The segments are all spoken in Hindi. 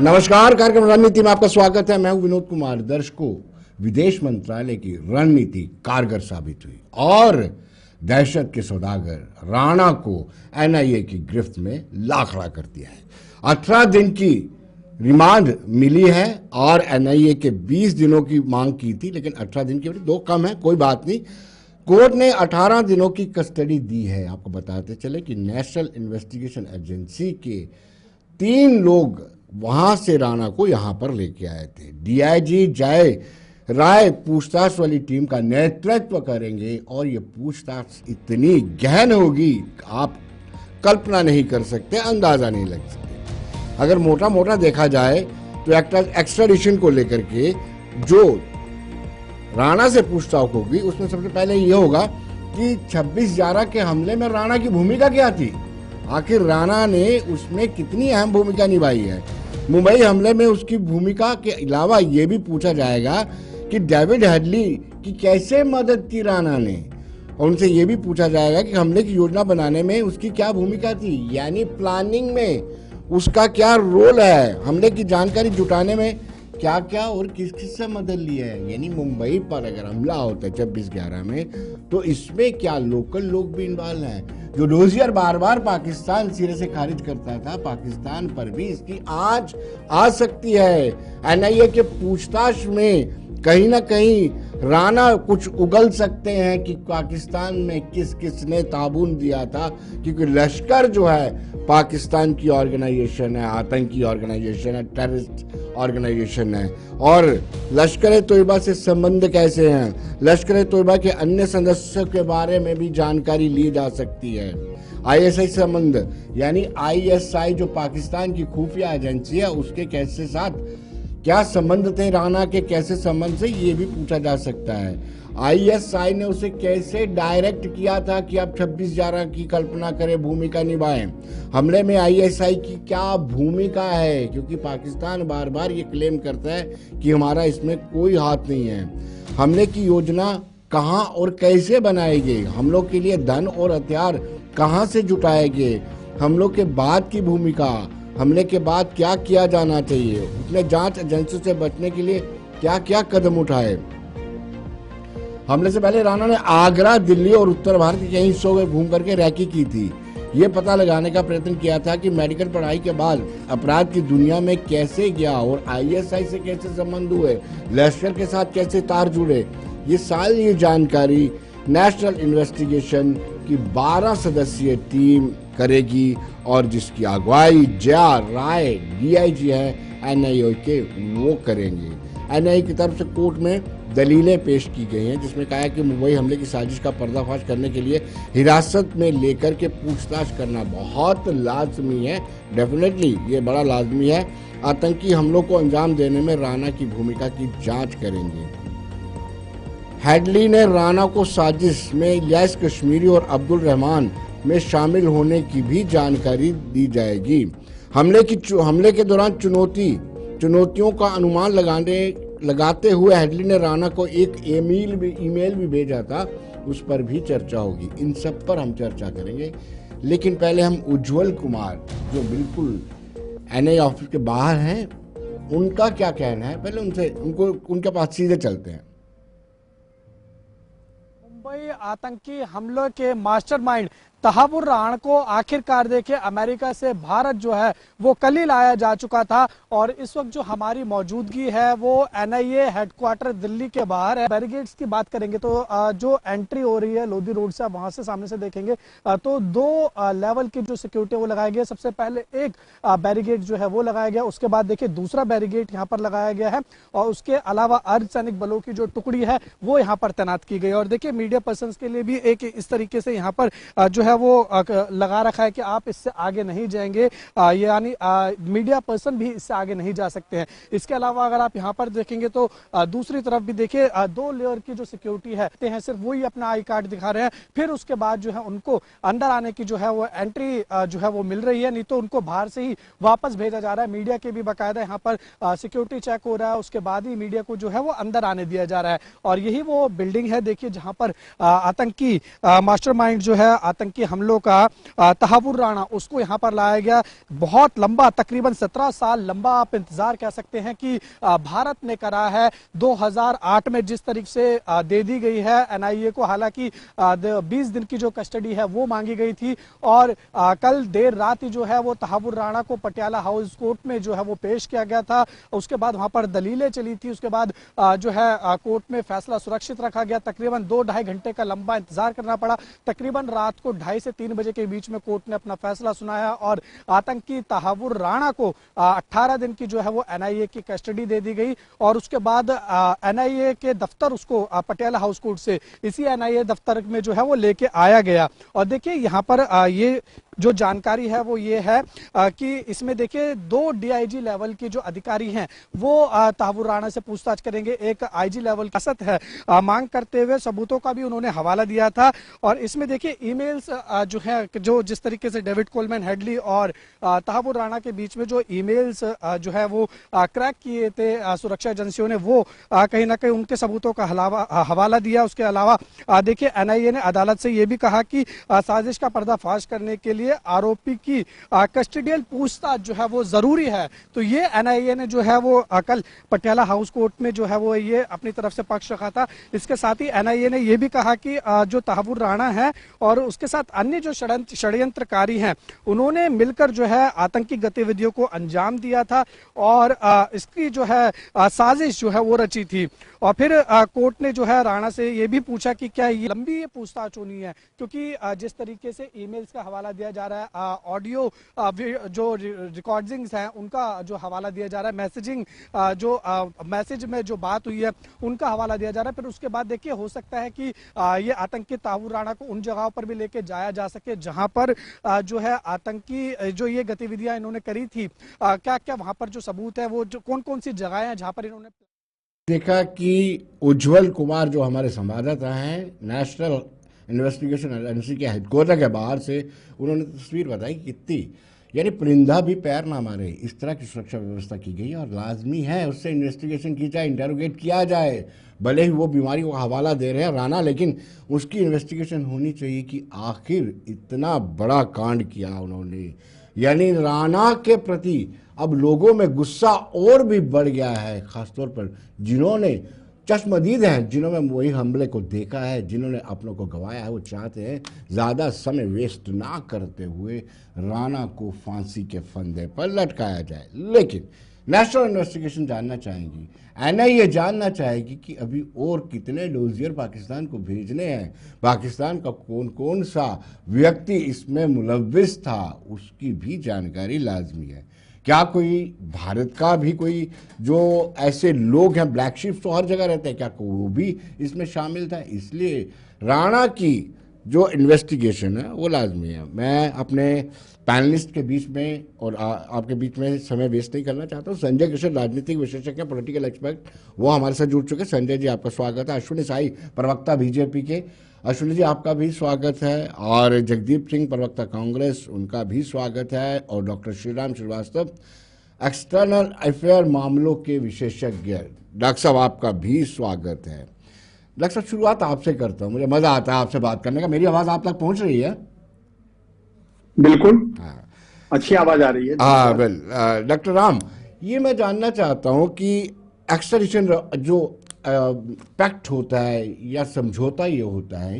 नमस्कार, कार्यक्रम रणनीति में आपका स्वागत है। मैं हूं विनोद कुमार। दर्शकों, विदेश मंत्रालय की रणनीति कारगर साबित हुई और दहशत के सौदागर राणा को एनआईए की गिरफ्त में ला खड़ा कर दिया है। 18 दिन की रिमांड मिली है और एनआईए के 20 दिनों की मांग की थी, लेकिन 18 दिन की 2 कम है, कोई बात नहीं। कोर्ट ने 18 दिनों की कस्टडी दी है। आपको बताते चले कि नेशनल इन्वेस्टिगेशन एजेंसी के 3 लोग वहां से राणा को यहां पर लेके आए थे। डीआईजी जय राय पूछताछ वाली टीम का नेतृत्व करेंगे और ये पूछताछ इतनी गहन होगी आप कल्पना नहीं कर सकते, अंदाजा नहीं लग सकते। अगर मोटा मोटा देखा जाए तो एक्स्ट्राडिशन को लेकर के जो राणा से पूछताछ होगी उसमें सबसे पहले ये होगा कि 26/11 के हमले में राणा की भूमिका क्या थी, आखिर राणा ने उसमें कितनी अहम भूमिका निभाई है। मुंबई हमले में उसकी भूमिका के अलावा यह भी पूछा जाएगा कि डेविड हेडली की कैसे मदद की राणा ने, और उनसे यह भी पूछा जाएगा कि हमले की योजना बनाने में उसकी क्या भूमिका थी, यानी प्लानिंग में उसका क्या रोल है, हमले की जानकारी जुटाने में क्या क्या और किस किस से मदद ली है। यानी मुंबई पर अगर हमला होता है 26/11 में तो इसमें क्या लोकल लोग भी इन्वॉल्व हैं। जो डोजियर बार बार पाकिस्तान सिरे से खारिज करता था, पाकिस्तान पर भी इसकी आंच आ सकती है। एनआईए के पूछताछ में कहीं ना कहीं राणा कुछ उगल सकते हैं कि पाकिस्तान में किस किस ने ताबून दिया था, क्योंकि लश्कर जो है पाकिस्तान की ऑर्गेनाइजेशन है, आतंकी ऑर्गेनाइजेशन है, टेररिस्ट ऑर्गेनाइजेशन है। और लश्कर तोयबा से संबंध कैसे हैं, लश्कर तोयबा के अन्य सदस्यों के बारे में भी जानकारी ली जा सकती है। आईएसआई संबंध, यानी आईएसआई जो पाकिस्तान की खुफिया एजेंसी है, उसके कैसे साथ क्या संबंध थे राणा के, कैसे संबंध से ये भी पूछा जा सकता है। आईएसआई ने उसे कैसे डायरेक्ट किया था कि आप 26/11 की कल्पना करें, भूमिका निभाएं। हमले में आईएसआई की क्या भूमिका है, क्योंकि पाकिस्तान बार बार ये क्लेम करता है कि हमारा इसमें कोई हाथ नहीं है। हमले की योजना कहां और कैसे बनाई गई, हमलों के लिए धन और हथियार कहां से जुटाए गए, हमलों के बाद की भूमिका, हमले के बाद क्या किया जाना चाहिए, उसने जांच एजेंसियों से बचने के लिए क्या क्या कदम उठाए। हमले से पहले राणा ने आगरा, दिल्ली और उत्तर भारत के कई हिस्सों में घूम करके रैकी की थी। ये पता लगाने का प्रयत्न किया था कि मेडिकल पढ़ाई के बाद अपराध की दुनिया में कैसे गया और आईएसआई से कैसे संबंध हुए, लश्कर के साथ कैसे तार जुड़े। ये सारी जानकारी नेशनल इन्वेस्टिगेशन की 12 सदस्यीय टीम करेगी और जिसकी अगुवाई जया राय डीआईजी है एनआईए के, वो करेंगे। एनआईए की तरफ से कोर्ट में दलीलें पेश की गई हैं, जिसमें कहा है कि मुंबई हमले की साजिश का पर्दाफाश करने के लिए हिरासत में लेकर के पूछताछ करना बहुत लाजमी है। डेफिनेटली ये बड़ा लाजमी है। आतंकी हमलों को अंजाम देने में राणा की भूमिका की जांच करेंगे। हेडली ने राणा को साजिश में इलियास कश्मीरी और अब्दुल रहमान में शामिल होने की भी जानकारी दी जाएगी। हमले के दौरान चुनौतियों का अनुमान लगाते हुए हेडली ने राणा को एक ईमेल भी भेजा था, उस पर भी चर्चा होगी। इन सब पर हम चर्चा करेंगे, लेकिन पहले हम उज्जवल कुमार जो बिल्कुल एनआईए ऑफिस के बाहर हैं, उनका क्या कहना है, पहले उनके पास सीधे चलते हैं। मुंबई आतंकी हमलों के मास्टरमाइंड तहावुर राणा को आखिरकार देखिए अमेरिका से भारत जो है वो कल ही लाया जा चुका था और इस वक्त जो हमारी मौजूदगी है वो एनआईए हेडक्वार्टर दिल्ली के बाहर है। बैरिकेड्स की बात करेंगे तो जो एंट्री हो रही है लोधी रोड से, वहां से सामने से देखेंगे तो 2 लेवल की जो सिक्योरिटी वो लगाया गया। सबसे पहले एक बैरिकेड जो है वो लगाया गया, उसके बाद देखिए दूसरा बैरिकेड यहाँ पर लगाया गया है और उसके अलावा अर्धसैनिक बलों की जो टुकड़ी है वो यहाँ पर तैनात की गई। और देखिए मीडिया पर्सन के लिए भी एक इस तरीके से यहाँ पर जो है वो लगा रखा है कि आप इससे आगे नहीं जाएंगे, यानी मीडिया पर्सन भी इससे आगे नहीं जा सकते हैं। इसके अलावा अगर आप यहाँ पर देखेंगे तो दूसरी तरफ भी देखिए 2 लेयर की जो सिक्योरिटी है सिर्फ वही अपना आई कार्ड दिखा रहे हैं, फिर उसके बाद जो है उनको अंदर आने की जो है वो एंट्री जो है वो मिल रही है, नहीं तो उनको बाहर से ही वापस भेजा जा रहा है। मीडिया के भी बाकायदा यहाँ पर सिक्योरिटी चेक हो रहा है, उसके बाद ही मीडिया को जो है वो अंदर आने दिया जा रहा है। और यही वो बिल्डिंग है देखिए जहां पर आतंकी मास्टरमाइंड जो है, आतंकी आतंकी हमलों का तहावुर राणा, उसको यहाँ पर लाया गया। बहुत लंबा, तकरीबन 17 साल लंबा आप इंतजार कह सकते हैं कि भारत ने करा है। 2008 में जिस तरीके से दे दी गई है एनआईए को, हालांकि 20 दिन की जो कस्टडी है वो मांगी गई थी और कल देर रात ही जो है वो तहावुर राणा को पटियाला हाउस कोर्ट में जो है वो पेश किया गया था। उसके बाद वहां पर दलीलें चली थी, उसके बाद जो है कोर्ट में फैसला सुरक्षित रखा गया। तकरीबन 2-2.5 घंटे का लंबा इंतजार करना पड़ा। तकरीबन रात को 2:30 से 3 बजे के बीच में कोर्ट ने अपना फैसला सुनाया और आतंकी तहावुर राणा को 18 दिन की जो है वो एनआईए की कस्टडी दे दी गई और उसके बाद एनआईए के दफ्तर उसको पटियाला हाउस कोर्ट से इसी एनआईए दफ्तर में जो है वो लेके आया गया। और देखिए यहाँ पर ये जो जानकारी है वो ये है कि इसमें देखिए 2 डीआईजी लेवल की जो अधिकारी हैं वो तहावुर राणा से पूछताछ करेंगे। एक आईजी लेवल की असत है मांग करते हुए सबूतों का भी उन्होंने हवाला दिया था। और इसमें देखिए ईमेल्स जो है, जो जिस तरीके से डेविड कोलमैन हेडली और तहावुर राणा के बीच में जो ईमेल्स जो है वो क्रैक किए थे सुरक्षा एजेंसियों ने, वो कहीं ना कहीं उनके सबूतों का हवाला दिया। उसके अलावा देखिए एनआईए ने अदालत से ये भी कहा कि साजिश का पर्दाफाश करने के लिए आरोपी की कस्टडियल पूछताछ जो है वो जरूरी है। तो ये एनआईए ने जो है वो कल पटियाला हाउस कोर्ट में जो है वो ये अपनी तरफ से पक्ष रखा था। इसके साथ ही एनआईए ने ये भी कहा कि जो तहावुर राणा है और उसके साथ अन्य जो षड्यंत्रकारी हैं उन्होंने मिलकर जो है आतंकी गतिविधियों को अंजाम दिया था और इसकी जो है साजिश जो है वो रची थी। और फिर कोर्ट ने जो है राणा से ये भी पूछा कि क्या ये लंबी ये पूछताछ होनी है, क्योंकि जिस तरीके से ईमेल्स का हवाला दिया जा रहा है, ऑडियो जो रिकॉर्डिंग्स हैं उनका जो हवाला दिया जा रहा है, मैसेजिंग जो मैसेज में जो बात हुई है उनका हवाला दिया जा रहा है। फिर उसके बाद देखिए हो सकता है कि ये आतंकी तहावुर राणा को उन जगहों पर भी लेके जाया जा सके जहां पर जो है आतंकी जो ये गतिविधियां इन्होंने करी थी, क्या क्या वहां पर जो सबूत है वो जो कौन कौन सी जगह है जहां पर इन्होंने देखा कि उज्जवल कुमार जो हमारे संवाददाता हैं नेशनल इन्वेस्टिगेशन एजेंसी के हेडक्वार्टर के बाहर से, उन्होंने तस्वीर बताई कितनी, यानी परिंदा भी पैर ना मारे इस तरह की सुरक्षा व्यवस्था की गई है और लाजमी है उससे इन्वेस्टिगेशन की जाए, इंटेरोगेट किया जाए। भले ही वो बीमारी को हवाला दे रहे हैं राणा, लेकिन उसकी इन्वेस्टिगेशन होनी चाहिए कि आखिर इतना बड़ा कांड किया उन्होंने। यानी राणा के प्रति अब लोगों में गुस्सा और भी बढ़ गया है, खासतौर पर जिन्होंने चश्मदीद हैं, जिन्होंने वही हमले को देखा है, जिन्होंने अपनों को गंवाया है। वो चाहते हैं ज़्यादा समय वेस्ट ना करते हुए राणा को फांसी के फंदे पर लटकाया जाए। लेकिन नेशनल इन्वेस्टिगेशन जानना चाहेंगी, एनआईए जानना चाहेगी कि अभी और कितने डोजियर पाकिस्तान को भेजने हैं, पाकिस्तान का कौन कौन सा व्यक्ति इसमें मुलव्विस था, उसकी भी जानकारी लाजमी है। क्या कोई भारत का भी कोई जो ऐसे लोग हैं, ब्लैक शिप्स तो हर जगह रहते हैं, क्या वो भी इसमें शामिल था? इसलिए राणा की जो इन्वेस्टिगेशन है वो लाजमी है। मैं अपने पैनलिस्ट के बीच में और आपके बीच में समय वेस्ट नहीं करना चाहता हूँ। संजय किशन राजनीतिक विशेषज्ञ, पॉलिटिकल एक्सपर्ट, वो हमारे साथ जुड़ चुके हैं। संजय जी आपका स्वागत है। अश्विनी साई प्रवक्ता बीजेपी के, अश्विनी जी आपका भी स्वागत है। और जगदीप सिंह प्रवक्ता कांग्रेस, उनका भी स्वागत है। और doctor Shriram Srivastava external affair मामलों के विशेषज्ञ, डॉक्टर साहब आपका भी स्वागत है। डॉक्टर साहब शुरुआत आपसे करता हूँ, मुझे मजा आता है आपसे बात करने का। मेरी आवाज आप तक पहुंच रही है? बिल्कुल, अच्छी आवाज आ रही है। हाँ वेल, डॉक्टर राम, ये मैं जानना चाहता हूँ कि एक्सट्राडिशन जो पैक्ट होता है या समझौता ये होता है,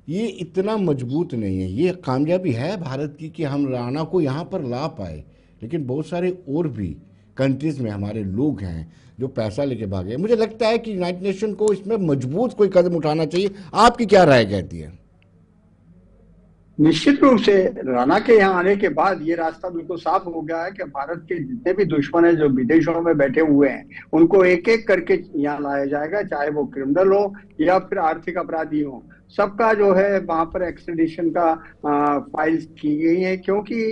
ये इतना मजबूत नहीं है। ये कामयाबी है भारत की कि हम राणा को यहाँ पर ला पाए, लेकिन बहुत सारे और भी कंट्रीज में हमारे लोग हैं जो पैसा लेके भागे। मुझे लगता है कि यूनाइटेड नेशन को इसमें मजबूत कोई कदम उठाना चाहिए। आपकी क्या राय कहती है? निश्चित रूप से राणा के यहाँ आने के बाद ये रास्ता बिल्कुल साफ हो गया है कि भारत के जितने भी दुश्मन हैं जो विदेशों में बैठे हुए हैं उनको एक एक करके यहाँ लाया जाएगा, चाहे वो क्रिमिनल हो या फिर आर्थिक अपराधी हो। सबका जो है वहां पर एक्सट्रेडिशन का फाइल्स की गई है, क्योंकि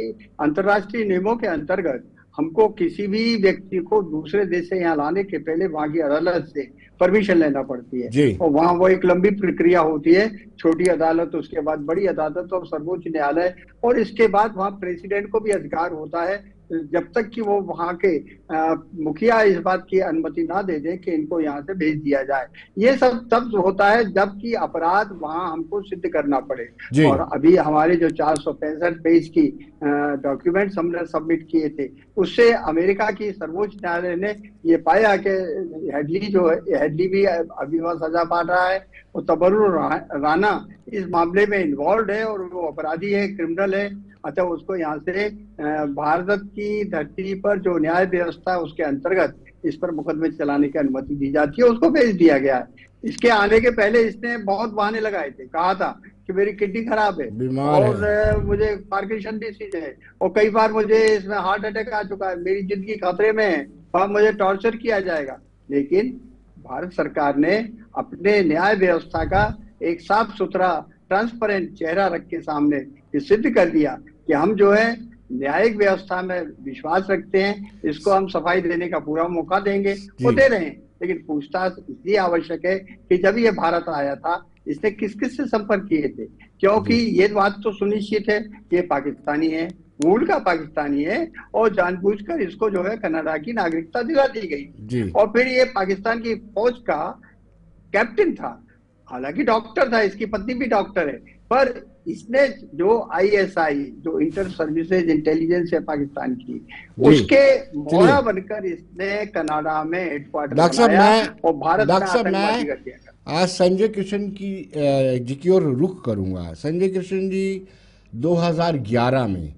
अंतर्राष्ट्रीय नियमों के अंतर्गत हमको किसी भी व्यक्ति को दूसरे देश से यहाँ लाने के पहले वहां की अदालत से परमिशन लेना पड़ती है और वहां वो एक लंबी प्रक्रिया होती है। छोटी अदालत, उसके बाद बड़ी अदालत और सर्वोच्च न्यायालय, और इसके बाद वहां प्रेसिडेंट को भी अधिकार होता है जब तक कि वो वहां के मुखिया इस बात की अनुमति ना दे दे कि इनको यहाँ से भेज दिया जाए। ये सब तब होता है जबकि अपराध वहां हमको सिद्ध करना पड़े। जी और अभी हमारे जो 465 पेज की डॉक्यूमेंट्स हमने सबमिट किए थे, उससे अमेरिका की सर्वोच्च न्यायालय ने ये पाया कि हेडली भी अभी वह सजा पा रहा है, और तबर्रुर राना इस मामले में इन्वॉल्व है और वो अपराधी है, क्रिमिनल है। अच्छा, उसको यहाँ से भारत की धरती पर जो न्याय व्यवस्था है उसके अंतर्गत इस पर मुकदमे चलाने की अनुमति दी जाती है, उसको भेज दिया गया है। इसके आने के पहले इसने बहुत बहाने लगाए थे, कहा था कि मेरी किडनी खराब है बीमार और है। मुझे पार्किंसन डिसीज है, और कई बार मुझे इसमें हार्ट अटैक आ चुका है, मेरी जिंदगी खतरे में है और मुझे टॉर्चर किया जाएगा। लेकिन भारत सरकार ने अपने न्याय व्यवस्था का एक साफ सुथरा ट्रांसपेरेंट चेहरा रख के सामने ये सिद्ध कर दिया कि हम जो है न्यायिक व्यवस्था में विश्वास रखते हैं, इसको हम सफाई देने का पूरा मौका देंगे, वो जी दे रहे हैं। लेकिन पूछताछ इसलिए आवश्यक है कि जब ये भारत आया था इसने किस किस से संपर्क किए थे, क्योंकि जी ये बात तो सुनिश्चित है ये पाकिस्तानी है, मूल का पाकिस्तानी है, और जानबूझकर इसको जो है कनाडा की नागरिकता दिला दी गई। जी और फिर ये पाकिस्तान की फौज का कैप्टन था, हालांकि डॉक्टर था, इसकी पत्नी भी डॉक्टर है, पर इसने जो आईएसआई जो इंटर सर्विसेज इंटेलिजेंस है पाकिस्तान की, जी उसके मोहरा चलिए बनकर इसने कनाडा में हेडक्वार्टर डॉक्टर साहब बनाया मैं और भारत में डॉक्टर साहब आतंकवादी मैं कर दिया। आज संजय किशन की जी की ओर रुख करूंगा। संजय किशन जी 2011 में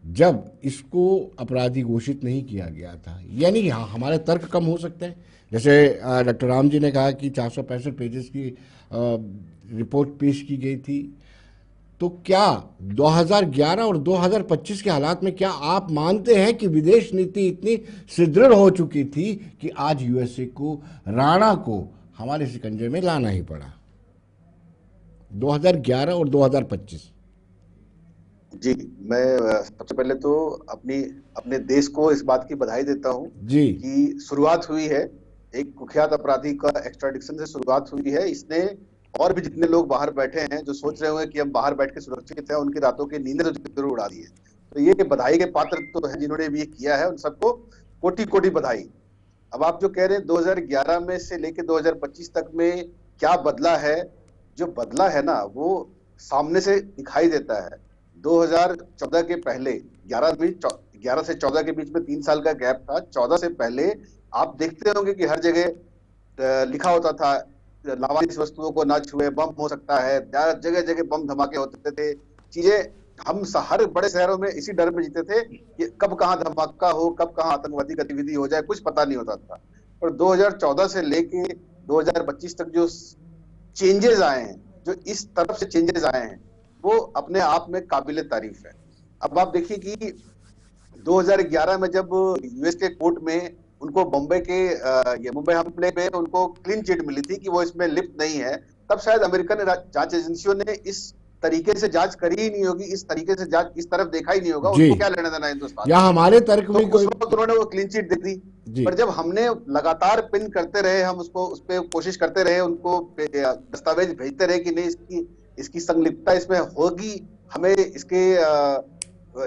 जब इसको अपराधी घोषित नहीं किया गया था, यानी हाँ हमारे तर्क कम हो सकते हैं, जैसे डॉक्टर राम जी ने कहा कि 465 पेजेस की रिपोर्ट पेश की गई थी, तो क्या 2011 और 2025 के हालात में क्या आप मानते हैं कि विदेश नीति इतनी सुदृढ़ हो चुकी थी कि आज यूएसए को राणा को हमारे शिकंजे में लाना ही पड़ा? 2011 और 2025। जी, मैं सबसे पहले तो अपने देश को इस बात की बधाई देता हूं जी कि शुरुआत हुई है, एक कुख्यात अपराधी का एक्स्ट्राडिक्शन से शुरुआत हुई है। इसने और भी जितने लोग बाहर बैठे हैं जो सोच रहे होंगे कि हम बाहर बैठ के सुरक्षित हैं, उनकी रातों की नींदें तो जरूर उड़ा दी है। तो ये बधाई के पात्र तो है जिन्होंने भी ये किया है, उन सबको कोटि कोटि बधाई। अब आप जो कह रहे हैं 2011 में से लेके 2025 तक में क्या बदला है, जो बदला है ना वो सामने से दिखाई देता है। 2014 के पहले 11 से 14 के बीच में 3 साल का गैप था। 14 से पहले आप देखते होंगे कि हर जगह लिखा होता था लावारिस वस्तुओं को ना छुए, बम हो सकता है, जगह जगह बम धमाके होते थे। चीजें हम हर बड़े शहरों में इसी डर में जीते थे कि कब कहाँ धमाका हो, कब कहाँ आतंकवादी गतिविधि हो जाए, कुछ पता नहीं होता था। और 2014 से लेके 2025 तक जो चेंजेस आए हैं, जो इस तरफ से चेंजेस आए हैं, वो अपने आप में काबिले तारीफ है। अब आप देखिए कि 2011 में जब यूएस के कोर्ट में उनको बॉम्बे के ये मुंबई हमले में उनको क्लीन चिट मिली थी कि वो इसमें लिप्त नहीं है, तब शायद अमेरिकन जांच एजेंसियों ने इस तरीके से जांच करी ही नहीं होगी, इस तरीके से जांच इस तरफ देखा ही नहीं होगा। जी उनको क्या लेना देना हिंदुस्तान, या हमारे तर्क तो में उस कोई वक्त उन्होंने वो क्लीन चिट दे दी। जी पर जब हमने लगातार पिन करते रहे, हम उसको उस पर कोशिश करते रहे, उनको दस्तावेज भेजते रहे कि नहीं इसकी संलिप्तता इसमें होगी, हमें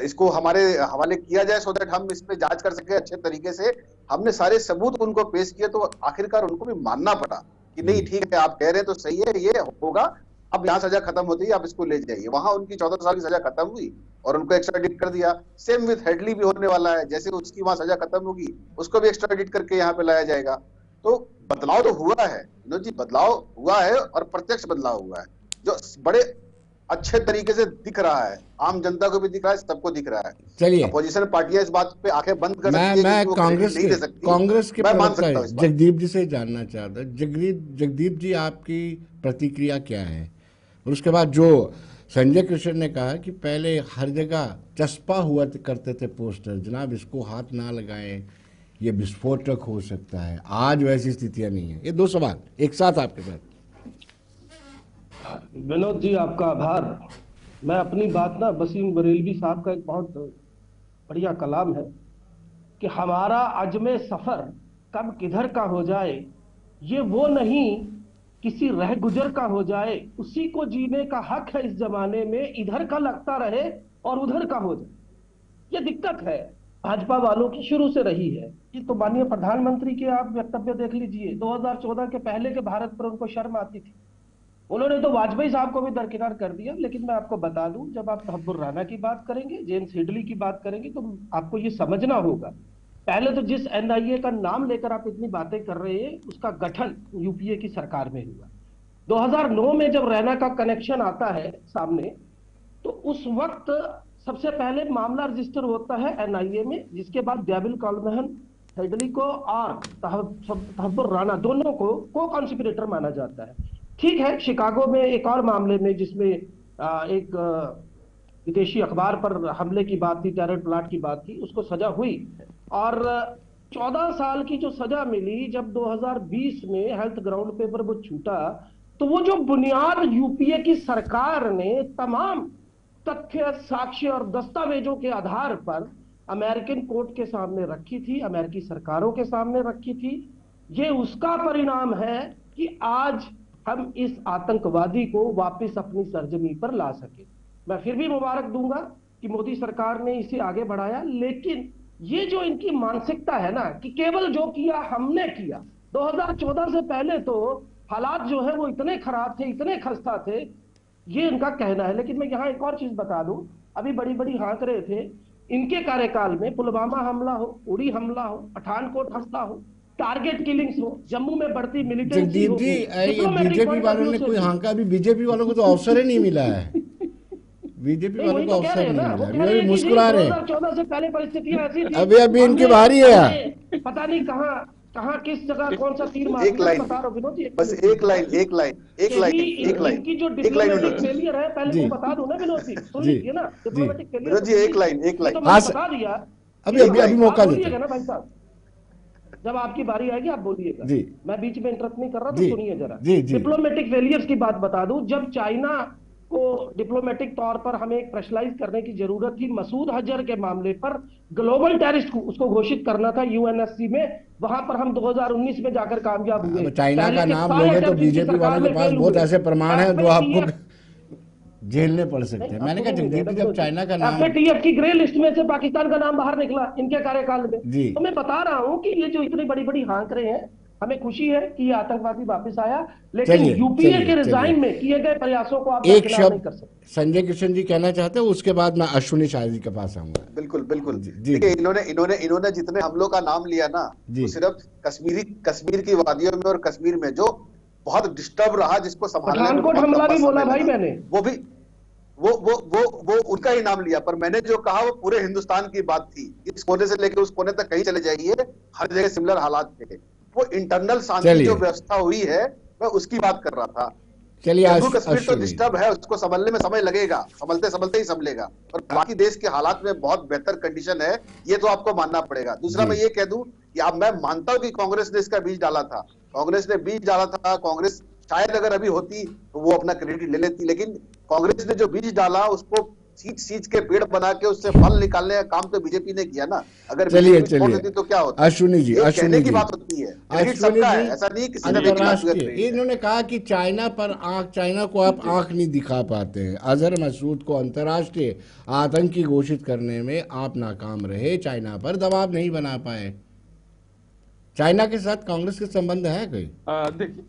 इसको हमारे हवाले किया जाए सो दैट हम इस पे जांच कर सके अच्छे तरीके से। हमने सारे सबूत उनको पेश किए, तो आखिरकार उनको भी मानना पड़ा कि नहीं ठीक है, आप कह रहे हैं तो सही है, ये होगा, अब यहाँ सजा खत्म होती है, आप इसको ले जाइए। वहां उनकी 14 साल की सजा खत्म हुई और उनको एक्स्ट्राडिट कर दिया। सेम विथ हेडली भी होने वाला है, जैसे उसकी वहां सजा खत्म होगी उसको भी एक्स्ट्राडिट करके यहाँ पे लाया जाएगा। तो बदलाव तो हुआ है विनोद जी, बदलाव हुआ है और प्रत्यक्ष बदलाव हुआ है जो बड़े अच्छे तरीके से दिख रहा है, आम जनता को भी दिख रहा है, सबको दिख रहा है। चलिए अपोजिशन पार्टियां इस बात पे आंखें बंद कर सकती है मैं कि वो कांग्रेस नहीं दे के सकती, कांग्रेस के मैं मान प्रवक्ता सकता हूं इस बात। जगदीप जी से जानना चाहता। जगदीप जी आपकी प्रतिक्रिया क्या है? और उसके बाद जो संजय किशन ने कहा कि पहले हर जगह चस्पा हुआ करते थे पोस्टर, जनाब इसको हाथ ना लगाएं, ये विस्फोटक हो सकता है, आज वैसी स्थितियां नहीं है। ये दो सवाल एक साथ आपके साथ। विनोद जी आपका आभार। मैं अपनी बात ना वसीम बरेलवी साहब का एक बहुत बढ़िया कलाम है कि हमारा अजमे सफर कब किधर का हो जाए, ये वो नहीं किसी रह गुजर का हो जाए, उसी को जीने का हक है इस जमाने में, इधर का लगता रहे और उधर का हो जाए। ये दिक्कत है भाजपा वालों की शुरू से रही है। ये तो माननीय प्रधानमंत्री के आप वक्तव्य देख लीजिए, 2014 के पहले के भारत पर उनको शर्म आती थी। उन्होंने तो वाजपेयी साहब को भी दरकिनार कर दिया। लेकिन मैं आपको बता दूं, जब आप तहब्बुर राना की बात करेंगे, जेम्स हेडली की बात करेंगे, तो आपको ये समझना होगा, पहले तो जिस एनआईए का नाम लेकर आप इतनी बातें कर रहे हैं, उसका गठन यूपीए की सरकार में हुआ। 2009 में जब रैना का कनेक्शन आता है सामने, तो उस वक्त सबसे पहले मामला रजिस्टर होता है एनआईए में, जिसके बाद डेविड कॉलमैन हेडली को और तहब्बुर राना दोनों को कॉन्स्पिरेटर माना जाता है। ठीक है, शिकागो में एक और मामले में, जिसमें एक विदेशी अखबार पर हमले की बात थी, टेरर प्लाट की बात थी, उसको सजा हुई और 14 साल की जो सजा मिली, जब 2020 में हेल्थ ग्राउंड पेपर वो छूटा, तो वो जो बुनियाद यूपीए की सरकार ने तमाम तथ्य, साक्ष्य और दस्तावेजों के आधार पर अमेरिकन कोर्ट के सामने रखी थी, अमेरिकी सरकारों के सामने रखी थी, ये उसका परिणाम है कि आज हम इस आतंकवादी को वापस अपनी सरजमी पर ला सके। मैं फिर भी मुबारक दूंगा कि मोदी सरकार ने इसे आगे बढ़ाया, लेकिन ये जो इनकी मानसिकता है ना, कि केवल जो किया हमने किया। 2014 से पहले तो हालात जो है वो इतने खराब थे, इतने खस्ता थे, ये इनका कहना है। लेकिन मैं यहाँ एक और चीज बता दूं, अभी बड़ी बड़ी हाँक रहे थे, इनके कार्यकाल में पुलवामा हमला हो, उड़ी हमला हो, पठानकोट हमला हो, टारगेट किलिंग्स हो, जम्मू में बढ़ती मिलिटेंसी जगदीप हो, जी, ये डिप्लोमेटिक बीजेपी पॉइंट ऑफ वालों व्यू ने से कोई भी। हांका भी, बीजेपी वालों को तो अवसर ही नहीं मिला है। बीजेपी नहीं, वालों वही को तो कह अवसर रहे हैं नहीं ना, वो मिला, कह रहे अभी हैं कि जी मुस्कुरा रहे हैं। 2014 से पहले परिस्थितियां ऐसी थी, अभी इनकी हमने- बारी है। हमने पता नहीं कहाँ कहाँ किस जगह कौन सा तीर मार एक दिया। लाइन, बता रहा हूं विनोद जी, बस एक लाइन, एक लाइन, एक लाइन, एक लाइन, इनकी जो एक line diplomatic Vinod ji, failure है, पहले जी। वो बता दूं ना विनोद जी, सुन जी, लीजिए ना, जी। डिप्लोमेटिक फेलियर विनोद जी, एक लाइन, एक ये लाइन, तो हाँ मैंने सर, बता दिया। अभी एक अभी अभी लाइन। मौका आप देते बोलिएगा हैं। ना भाई साहब, जब आपकी बारी आएगी आप बोलिएगा। जी मैं बीच में इंटरप्ट नहीं कर रहा, तो जी सुनिए जरा। जी जी डिप्लोमेटिक फेलियर्स की बात बता दूं, जब चाइना को डिप्लोमेटिक तौर पर हमें एक प्रेशराइज करने की जरूरत थी, मसूद अजहर के मामले पर ग्लोबल टेररिस्ट को उसको घोषित करना था यूएनएससी में, वहां पर हम 2019 में जाकर कामयाब हुए। अब चाइना का पहले के नाम सारे लोगे तो अटेम्प्ट इनकी बीजेपी सरकार वालों के में पास फेल बहुत हुए। ऐसे प्रमाण हैं जो आपको FATF झेलने पड़ सकते नहीं, हैं। मैंने आपको कहा नहीं मिलेगा जगदीप जी, जब विनोद जी। चाइना का नाम। FATF की ग्रे लिस्ट में से पाकिस्तान का नाम बाहर निकला इनके कार्यकाल में। जी। तो मैं बता रहा हूं कि ये जो इतनी बड़ी बड़ी हाँक रहे हैं, हमें खुशी है कि ये आतंकवादी वापस आया, लेकिन चलिए, यूपीए चलिए, के रिजाइन चलिए। में किए गए प्रयासों को आप एक दरकिनार नहीं कर शब्द सकते। संजय किशन जी कहना चाहते हो, उसके बाद मैं अश्विनी शाह जी के पास आऊंगा। बिल्कुल बिल्कुल। जी जी देखिए, जी इन्होंने जितने हमलों का नाम लिया ना, जी। वो सिर्फ कश्मीर की वादियों में और कश्मीर में जो बहुत डिस्टर्ब रहा, जिसको संभालने में पठानकोट बहुत हमला लंबा भी बोला समय भाई लगा, मैंने। वो भी वो उनका ही नाम लिया। पर मैंने जो कहा वो पूरे हिंदुस्तान की बात थी, इस कोने से लेकर उस कोने तक कहीं चले जाइए, हर जगह सिमिलर हालात थे। वो इंटरनल शांति चलिए। जो व्यवस्था हुई है, मैं उसकी बात कर रहा था। चलिए जम्मू कश्मीर तो अश्विनी डिस्टर्ब है, उसको संभलने में समय लगेगा, संभलते संभलते ही संभलेगा। और बाकी देश के हालात में बहुत बेहतर कंडीशन है, ये तो आपको मानना पड़ेगा। दूसरा, जी। मैं ये कह दूं कि अब मैं मानता हूं कि कांग्रेस ने इसका बीज डाला था, कांग्रेस शायद अगर अभी होती तो वो अपना क्रेडिट ले लेती, लेकिन कांग्रेस ने जो बीज डाला उसको सींच सींच के पेड़ बना के उससे फल निकालने का काम तो बीजेपी ने किया ना। अगर चलिए बीजेपी छोड़ देती तो क्या होता? अश्विनी जी, ये अश्विनी कहने की जी, बात होती है, क्रेडिट अश्विनी सबका है, जी, ऐसा नहीं किसी ने भी अंतर्राष्ट्रीय इन्होंने कहा कि चाइना को आप आंख नहीं दिखा पाते हैं। अजहर मसूद को अंतर्राष्ट्रीय आतंकी घोषित करने में आप नाकाम रहे, चाइना पर दबाव नहीं बना पाए। चाइना के साथ कांग्रेस के संबंध है कोई? देखिए,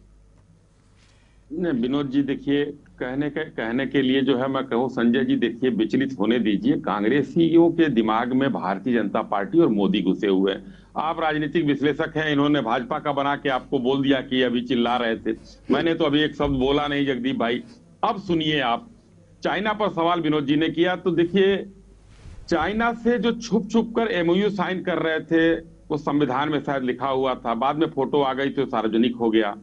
नहीं विनोद जी, देखिए, कहने के लिए जो है मैं कहूँ, संजय जी देखिए, विचलित होने दीजिए। कांग्रेसियों के दिमाग में भारतीय जनता पार्टी और मोदी घुसे हुए हैं। आप राजनीतिक विश्लेषक हैं, इन्होंने भाजपा का बना के आपको बोल दिया कि अभी चिल्ला रहे थे। मैंने तो अभी एक शब्द बोला नहीं जगदीप भाई। अब सुनिए, आप चाइना पर सवाल विनोद जी ने किया, तो देखिए, चाइना से जो छुप छुप कर एमओयू साइन कर रहे थे, वो संविधान में शायद लिखा हुआ था, बाद में फोटो आ गई तो सार्वजनिक हो गया।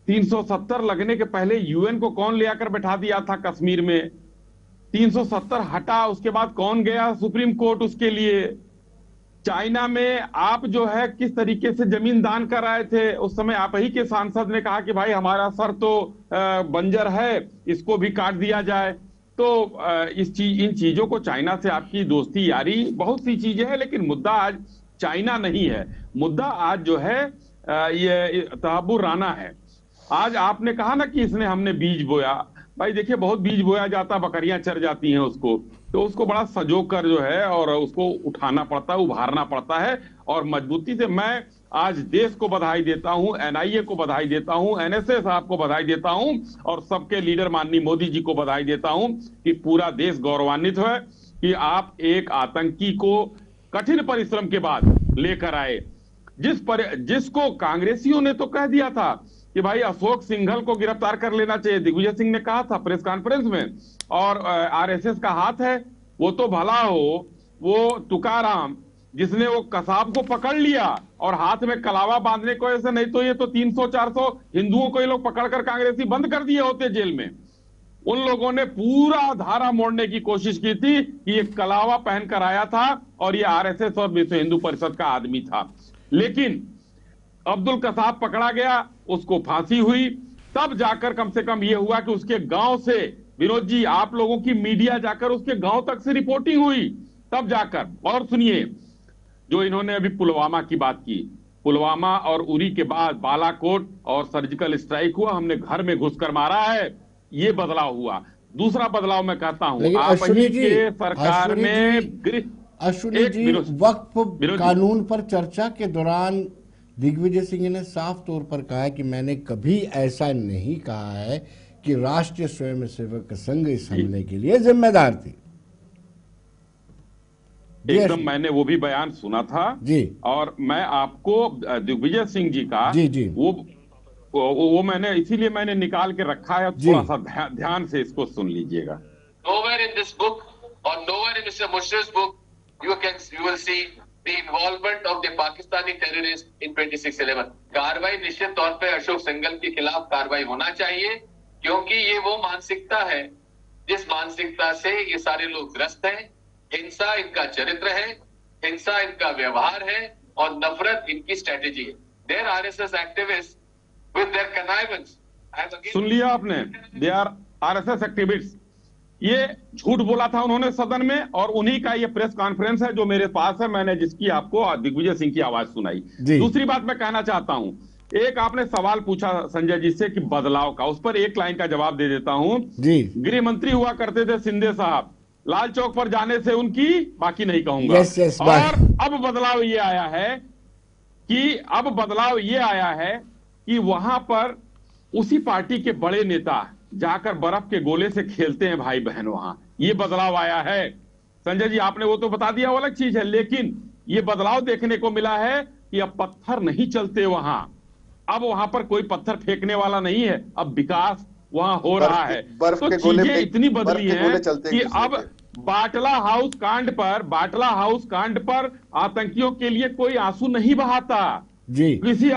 370 लगने के पहले यूएन को कौन ले आकर बैठा दिया था कश्मीर में? 370 हटा, उसके बाद कौन गया सुप्रीम कोर्ट उसके लिए? चाइना में आप जो है किस तरीके से जमीन दान कर रहे थे, उस समय आप ही के सांसद ने कहा कि भाई हमारा सर तो बंजर है, इसको भी काट दिया जाए। तो इन चीजों को, चाइना से आपकी दोस्ती यारी बहुत सी चीजें हैं, लेकिन मुद्दा आज चाइना नहीं है। मुद्दा आज जो है ये तहब्बुर राना है। आज आपने कहा ना कि हमने बीज बोया। भाई देखिए, बहुत बीज बोया जाता, बकरियां चर जाती हैं उसको। तो उसको बड़ा संजो कर जो है और उसको उठाना पड़ता है, उभारना पड़ता है। और मजबूती से मैं आज देश को बधाई देता हूं, एनआईए को बधाई देता हूं, एनएसए साहब को बधाई देता हूं और सबके लीडर माननीय मोदी जी को बधाई देता हूं कि पूरा देश गौरवान्वित है कि आप एक आतंकी को कठिन परिश्रम के बाद लेकर आए। जिसको कांग्रेसियों ने तो कह दिया था कि भाई अशोक सिंघल को गिरफ्तार कर लेना चाहिए, दिग्विजय सिंह ने कहा था प्रेस कॉन्फ्रेंस में, और आरएसएस का हाथ है, वो तो भला हो वो तुकाराम जिसने वो कसाब को पकड़ लिया और हाथ में कलावा बांधने को, ऐसे नहीं तो ये तो 300-400 हिंदुओं को ये लोग पकड़कर कांग्रेसी बंद कर दिए होते जेल में। उन लोगों ने पूरा धारा मोड़ने की कोशिश की थी कि ये कलावा पहनकर आया था और ये आरएसएस और विश्व हिंदू परिषद का आदमी था। लेकिन अब्दुल कसाब पकड़ा गया, उसको फांसी हुई, तब जाकर कम से कम ये हुआ कि उसके गांव से, विनोद जी आप लोगों की मीडिया जाकर उसके गांव तक से रिपोर्टिंग हुई, तब जाकर। और सुनिए, जो इन्होंने अभी पुलवामा की बात की, पुलवामा और उरी के बाद बालाकोट और सर्जिकल स्ट्राइक हुआ, हमने घर में घुसकर मारा है, ये बदलाव हुआ। दूसरा बदलाव मैं कहता हूं, आप ही के सरकार में अश्विनी जी, वक्फ कानून पर चर्चा के दौरान दिग्विजय सिंह ने साफ तौर पर कहा है कि मैंने कभी ऐसा नहीं कहा है कि राष्ट्रीय स्वयंसेवक संघ इस हमले के लिए जिम्मेदार थी। एकदम मैंने वो भी बयान सुना था जी, और मैं आपको दिग्विजय सिंह जी का जी वो मैंने इसीलिए मैंने निकाल के रखा है, थोड़ा सा ध्यान से इसको सुन लीजिएगा। Nowhere in this book or nowhere in Mr. Mushraf's book you will see the involvement of the Pakistani terrorists in 26/11। कार्रवाई निश्चित तौर पे अशोक सिंघल के खिलाफ कार्रवाई होना चाहिए, क्योंकि ये वो मानसिकता है जिस मानसिकता से ये सारे लोग ग्रस्त हैं। हिंसा इनका चरित्र है, हिंसा इनका व्यवहार है और नफरत इनकी स्ट्रेटेजी है। Their RSS activist with their connivance. सुन लिया आपने, दे आर आरएसएस एक्टिविस्ट। ये झूठ बोला था उन्होंने सदन में, और उन्हीं का ये प्रेस कॉन्फ्रेंस है जो मेरे पास है, मैंने जिसकी आपको दिग्विजय सिंह की आवाज सुनाई। दूसरी बात मैं कहना चाहता हूं, एक आपने सवाल पूछा संजय जी से कि बदलाव का, उस पर एक लाइन का जवाब दे देता हूं। गृह मंत्री हुआ करते थे शिंदे साहब, लाल चौक पर जाने से उनकी बाकी नहीं कहूंगा। और अब बदलाव ये आया है कि वहां पर उसी पार्टी के बड़े नेता जाकर बर्फ के गोले से खेलते हैं भाई बहन, वहां ये बदलाव आया है। संजय जी आपने वो तो बता दिया, वो अलग चीज है, लेकिन ये बदलाव देखने को मिला है कि अब पत्थर नहीं चलते वहां, अब वहां पर कोई पत्थर फेंकने वाला नहीं है, अब विकास वहां हो रहा है। तो चीजें इतनी बदली हैं कि अब बाटला हाउस कांड पर आतंकियों के लिए कोई आंसू नहीं बहाता जी। किसी जो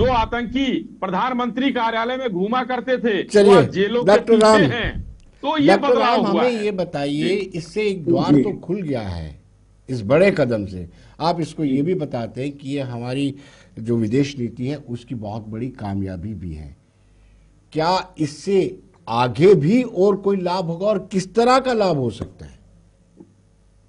आतंकी प्रधानमंत्री कार्यालय में घूमा करते थे, चलिए जेलों के पीछे हैं। तो ये बदलाव हुआ हमें ये बताइए, इससे एक द्वार तो खुल गया है इस बड़े कदम से, आप इसको ये भी बताते हैं कि ये हमारी जो विदेश नीति है उसकी बहुत बड़ी कामयाबी भी है। क्या इससे आगे भी और कोई लाभ होगा और किस तरह का लाभ हो सकता है?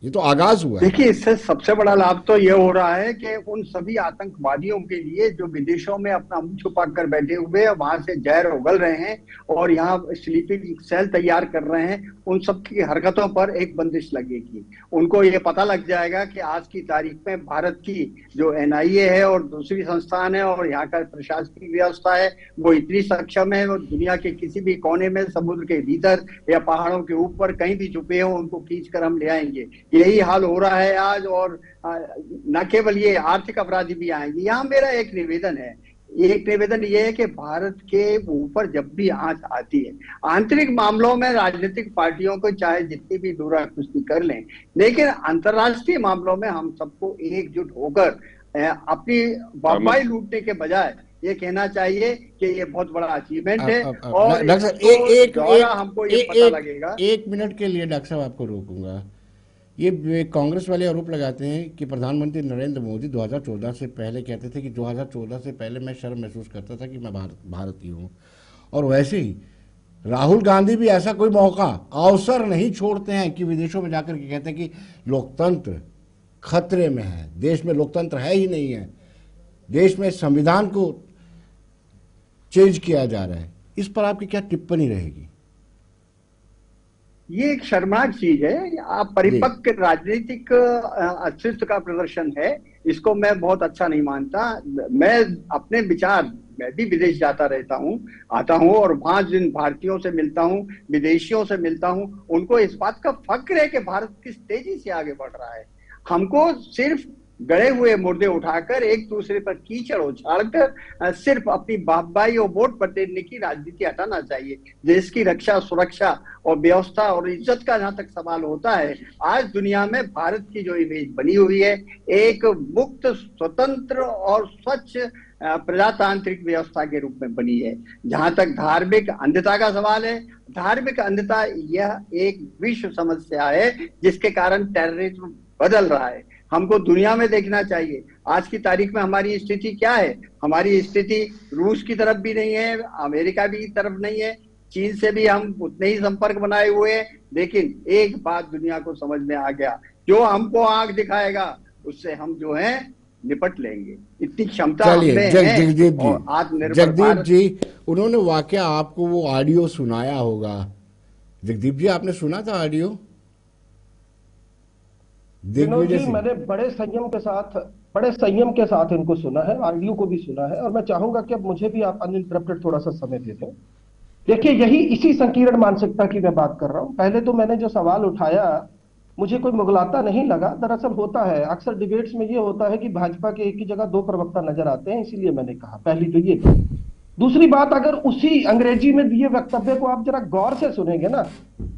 ये तो आगाज हुआ है। देखिए, इससे सबसे बड़ा लाभ तो ये हो रहा है कि उन सभी आतंकवादियों के लिए जो विदेशों में अपना मुंह छुपा कर बैठे हुए हैं, वहां से जहर उगल रहे हैं और यहाँ स्लीपिंग सेल तैयार कर रहे हैं, उन सब की हरकतों पर एक बंदिश लगेगी। उनको ये पता लग जाएगा कि आज की तारीख में भारत की जो एनआईए है और दूसरी संस्थान है और यहाँ का प्रशासनिक व्यवस्था है, वो इतनी सक्षम है, वो दुनिया के किसी भी कोने में, समुद्र के भीतर या पहाड़ों के ऊपर कहीं भी छुपे हो, उनको खींच कर हम ले आएंगे। यही हाल हो रहा है आज। और न केवल ये, आर्थिक अपराधी भी आएंगे। यहाँ मेरा एक निवेदन ये है कि भारत के ऊपर जब भी आंच आती है, आंतरिक मामलों में राजनीतिक पार्टियों को चाहे जितनी भी दूरा कुश्ती कर लें, लेकिन अंतर्राष्ट्रीय मामलों में हम सबको एकजुट होकर अपनी वाहवाही लूटने के बजाय ये कहना चाहिए कि ये बहुत बड़ा अचीवमेंट है। और हमको ये पता लगेगा। एक मिनट के लिए डॉक्टर साहब आपको रोकूंगा। ये कांग्रेस वाले आरोप लगाते हैं कि प्रधानमंत्री नरेंद्र मोदी 2014 से पहले कहते थे कि 2014 से पहले मैं शर्म महसूस करता था कि मैं भारतीय हूँ, और वैसे ही राहुल गांधी भी ऐसा कोई मौका, अवसर नहीं छोड़ते हैं कि विदेशों में जाकर के कहते हैं कि लोकतंत्र खतरे में है, देश में लोकतंत्र है ही नहीं है, देश में संविधान को चेंज किया जा रहा है। इस पर आपकी क्या टिप्पणी रहेगी? ये एक शर्मनाक चीज है। आप परिपक्व राजनीतिक अस्तित्व का प्रदर्शन है, इसको मैं बहुत अच्छा नहीं मानता। मैं अपने विचार, मैं भी विदेश जाता रहता हूँ, आता हूँ, और वहां जिन भारतीयों से मिलता हूँ, विदेशियों से मिलता हूँ, उनको इस बात का फक्र है कि भारत किस तेजी से आगे बढ़ रहा है। हमको सिर्फ गड़े हुए मुर्दे उठाकर एक दूसरे पर कीचड़ उछालकर सिर्फ अपनी बापबाई और वोट बटेरने की राजनीति हटाना चाहिए। देश की रक्षा, सुरक्षा और व्यवस्था और इज्जत का जहां तक सवाल होता है, आज दुनिया में भारत की जो इमेज बनी हुई है, एक मुक्त, स्वतंत्र और स्वच्छ प्रजातांत्रिक व्यवस्था के रूप में बनी है। जहां तक धार्मिक अंधता का सवाल है, धार्मिक अंधता यह एक विश्व समस्या है जिसके कारण टेररिज्म बदल रहा है। हमको दुनिया में देखना चाहिए आज की तारीख में हमारी स्थिति क्या है। हमारी स्थिति रूस की तरफ भी नहीं है, अमेरिका की तरफ नहीं है, चीन से भी हम उतने ही संपर्क बनाए हुए हैं। लेकिन एक बात दुनिया को समझ में आ गया, जो हमको आंख दिखाएगा उससे हम जो है निपट लेंगे। इतनी क्षमता हमें है। जगदीप जी, उन्होंने वाकया आपको वो ऑडियो सुनाया होगा। जगदीप जी, आपने सुना था ऑडियो? विनोद जी, मैंने बड़े संयम के साथ इनको सुना है, ऑडियो को भी सुना है, और मैं चाहूंगा कि अब मुझे भी आप अनइंटरप्टेड थोड़ा सा समय दे दें। देखिए, यही इसी संकीर्ण मानसिकता की मैं बात कर रहा हूं। पहले तो मैंने जो सवाल उठाया, मुझे कोई मुगलाता नहीं लगा। दरअसल होता है, अक्सर डिबेट्स में ये होता है कि भाजपा के एक ही जगह दो प्रवक्ता नजर आते हैं, इसीलिए मैंने कहा। पहली तो ये। दूसरी बात, अगर उसी अंग्रेजी में दिए वक्तव्य को आप जरा गौर से सुनेंगे ना,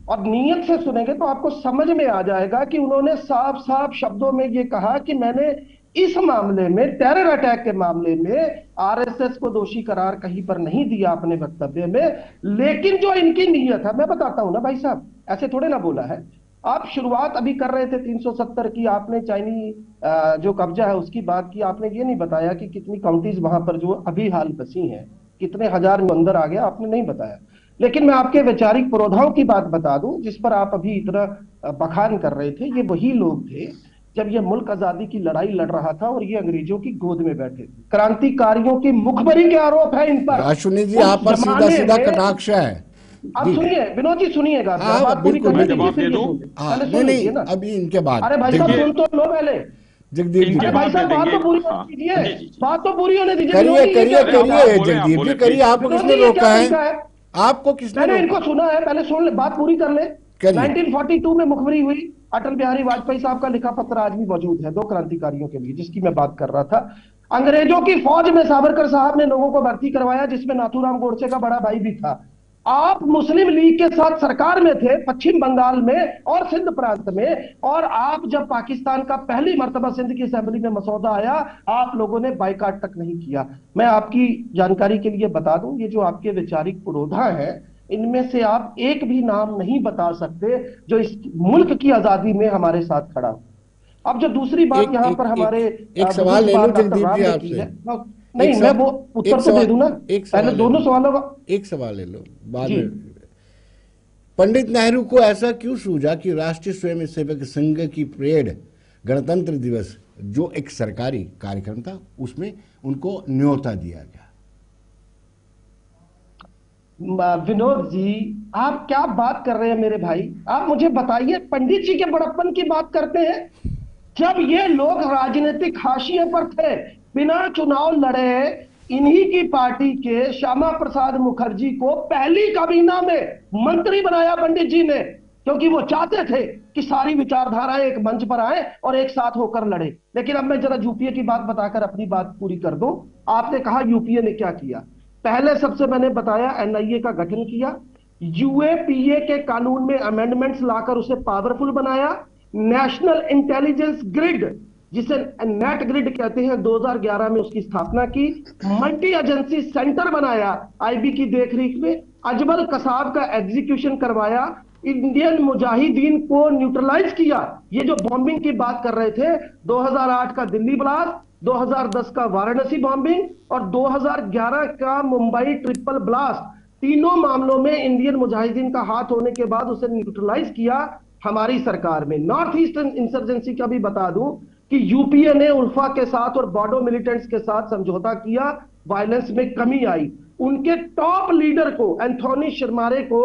और नियत से सुनेंगे, तो आपको समझ में आ जाएगा कि उन्होंने साफ साफ शब्दों में ये कहा कि मैंने इस मामले में, टेरर अटैक के मामले में, आरएसएस को दोषी करार कहीं पर नहीं दिया अपने वक्तव्य में। लेकिन जो इनकी नीयत है, मैं बताता हूं ना भाई साहब, ऐसे थोड़े ना बोला है। आप शुरुआत अभी कर रहे थे 370 की, आपने चाइनी जो कब्जा है उसकी बात की। आपने ये नहीं बताया कि कितनी काउंटीज वहां पर जो अभी हाल बसी हैं, कितने हजार अंदर आ गया, आपने नहीं बताया। लेकिन मैं आपके वैचारिक पुरोधाओं की बात बता दूं, जिस पर आप अभी इतना बखान कर रहे थे। ये वही लोग थे जब ये मुल्क आजादी की लड़ाई लड़ रहा था और ये अंग्रेजों की गोद में बैठे थे। क्रांतिकारियों की मुखबरी के आरोप है इन पर। राशुनी जी, आप पर सीधा सीधा कटाक्ष है। आप सुनिए विनोद जी, सुनिएगा, बात पूरी करने दीजिए ना। अभी इनके बाद, अरे भाई साहब सुन तो लो पहले। जगदीप जी, भाई साहब बात तो पूरी होने दीजिए, बात तो पूरी होने दीजिए। करिए जगदीप जी, करिए। आपको किसने रोका है? आपको किसने? मैंने इनको सुना है, पहले सुन ले, बात पूरी कर ले। 1942 में मुखबरी हुई, अटल बिहारी वाजपेयी साहब का लिखा पत्र आज भी मौजूद है दो क्रांतिकारियों के लिए, जिसकी मैं बात कर रहा था। अंग्रेजों की फौज में सावरकर साहब ने लोगों को भर्ती करवाया, जिसमें नाथूराम गोडसे का बड़ा भाई भी था। आप मुस्लिम लीग के साथ सरकार में थे पश्चिम बंगाल में और सिंध प्रांत में, और आप जब पाकिस्तान का पहली मर्तबा सिंध की असेंबली में मसौदा आया, आप लोगों ने बाइकाट तक नहीं किया। मैं आपकी जानकारी के लिए बता दूं, ये जो आपके वैचारिक पुरोधा है, इनमें से आप एक भी नाम नहीं बता सकते जो इस मुल्क की आजादी में हमारे साथ खड़ा हो। अब जो दूसरी बात यहाँ पर हमारे एक सवाल ले लो जगदीप जी आपसे। नहीं, मैं वो उत्तर तो दे दूं ना, पहले दोनों सवालों का एक सवाल ले लो, बाद में। पंडित नेहरू को ऐसा क्यों सूझा कि राष्ट्रीय स्वयंसेवक संघ की परेड, गणतंत्र दिवस जो एक सरकारी कार्यक्रम था, उसमें उनको न्योता दिया गया? विनोद जी, आप क्या बात कर रहे हैं मेरे भाई? आप मुझे बताइए, पंडित जी के बड़प्पन की बात करते हैं। जब ये लोग राजनीतिक हाशिए पर थे, बिना चुनाव लड़े, इन्हीं की पार्टी के श्यामा प्रसाद मुखर्जी को पहली काबीना में मंत्री बनाया पंडित जी ने, क्योंकि वो चाहते थे कि सारी विचारधाराएं एक मंच पर आए और एक साथ होकर लड़े। लेकिन अब मैं जरा यूपीए की बात बताकर अपनी बात पूरी कर दूं। आपने कहा यूपीए ने क्या किया। पहले सबसे मैंने बताया एनआईए का गठन किया, यूएपीए के कानून में अमेंडमेंट्स लाकर उसे पावरफुल बनाया, नेशनल इंटेलिजेंस ग्रिड, जिसे नेट ग्रिड कहते हैं, 2011 में उसकी स्थापना की, मल्टी एजेंसी सेंटर बनाया आईबी की देखरेख में, अजमल कसाब का एग्जीक्यूशन करवाया, इंडियन मुजाहिदीन को न्यूट्रलाइज किया। ये जो बॉम्बिंग की बात कर रहे थे, 2008 का दिल्ली ब्लास्ट, 2010 का वाराणसी बॉम्बिंग और 2011 का मुंबई ट्रिपल ब्लास्ट, तीनों मामलों में इंडियन मुजाहिदीन का हाथ होने के बाद उसे न्यूट्रलाइज किया हमारी सरकार में। नॉर्थ ईस्टर्न इंसर्जेंसी का भी बता दूं कि यूपीए ने उल्फा के साथ और बॉडो मिलिटेंट्स के साथ समझौता किया, वायलेंस में कमी आई। उनके टॉप लीडर को, एंथोनी शर्मारे को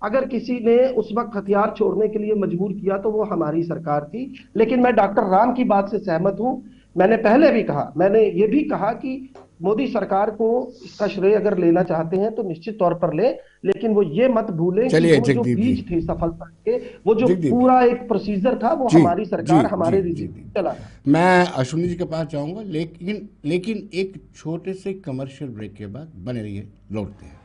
अगर किसी ने उस वक्त हथियार छोड़ने के लिए मजबूर किया तो वो हमारी सरकार थी। लेकिन मैं डॉक्टर राम की बात से सहमत हूं। मैंने पहले भी कहा, मैंने ये भी कहा कि मोदी सरकार को इसका श्रेय अगर लेना चाहते हैं तो निश्चित तौर पर ले, लेकिन वो ये मत भूलें कि चलिए वो जो जगदीप जी, बीज थे सफलता के, वो जो जगदीप पूरा एक प्रोसीजर था, वो जी हमारी सरकार जी हमारे जी रिजीम जी चला। मैं अश्विनी जी के पास जाऊंगा, लेकिन एक छोटे से कमर्शियल ब्रेक के बाद बने रहिए, लौटते हैं।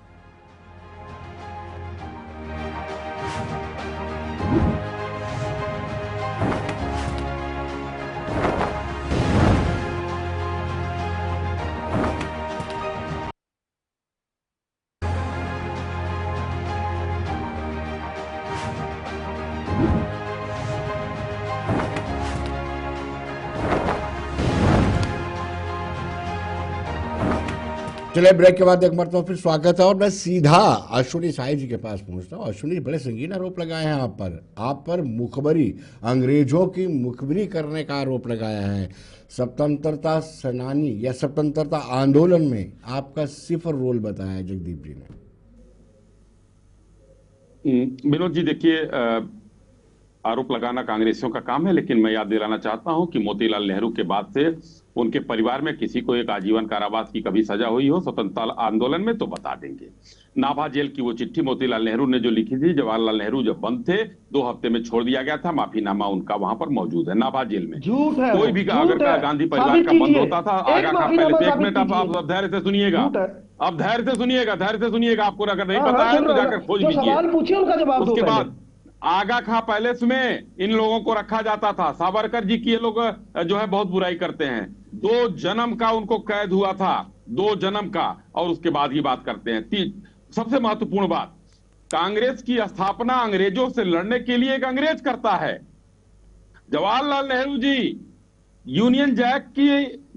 चलिए ब्रेक के बाद एक मरतबा फिर स्वागत है और मैं सीधा अश्विनी साई जी के पास पहुंचता हूँ। अश्विनी, बड़े संगीन आरोप लगाए हैं आप पर मुखबरी, अंग्रेजों की मुखबरी करने का आरोप लगाया है। स्वतंत्रता सेनानी या स्वतंत्रता आंदोलन में आपका सिफर रोल बताया है जगदीप जी ने। विनोद जी देखिए, आरोप लगाना कांग्रेसियों का काम है, लेकिन मैं याद दिलाना चाहता हूं कि मोतीलाल नेहरू के बाद से उनके परिवार में किसी को एक आजीवन कारावास की कभी सजा हुई हो स्वतंत्रता आंदोलन में तो बता देंगे। नाभा जेल की वो चिट्ठी मोतीलाल नेहरू ने जो लिखी थी, जवाहरलाल नेहरू जब बंद थे 2 हफ्ते में छोड़ दिया गया था, माफीनामा उनका वहां पर मौजूद है नाभा जेल में। झूठ है, कोई भी अगर गांधी परिवार का बंद होता था, आगा खां पहले, एक मिनट आप धैर्य से सुनिएगा, अब धैर्य से सुनिएगा, आपको अगर नहीं पता है तो जाकर खोज लीजिए। सवाल पूछिए, उनका जवाब दो। उसके बाद आगा खां पैलेस में इन लोगों को रखा जाता था। सावरकर जी की ये लोग जो है बहुत बुराई करते हैं। 2 जन्म का उनको कैद हुआ था, 2 जन्म का। और उसके बाद की बात करते हैं, सबसे महत्वपूर्ण बात, कांग्रेस की स्थापना अंग्रेजों से लड़ने के लिए एक अंग्रेज करता है। जवाहरलाल नेहरू जी यूनियन जैक की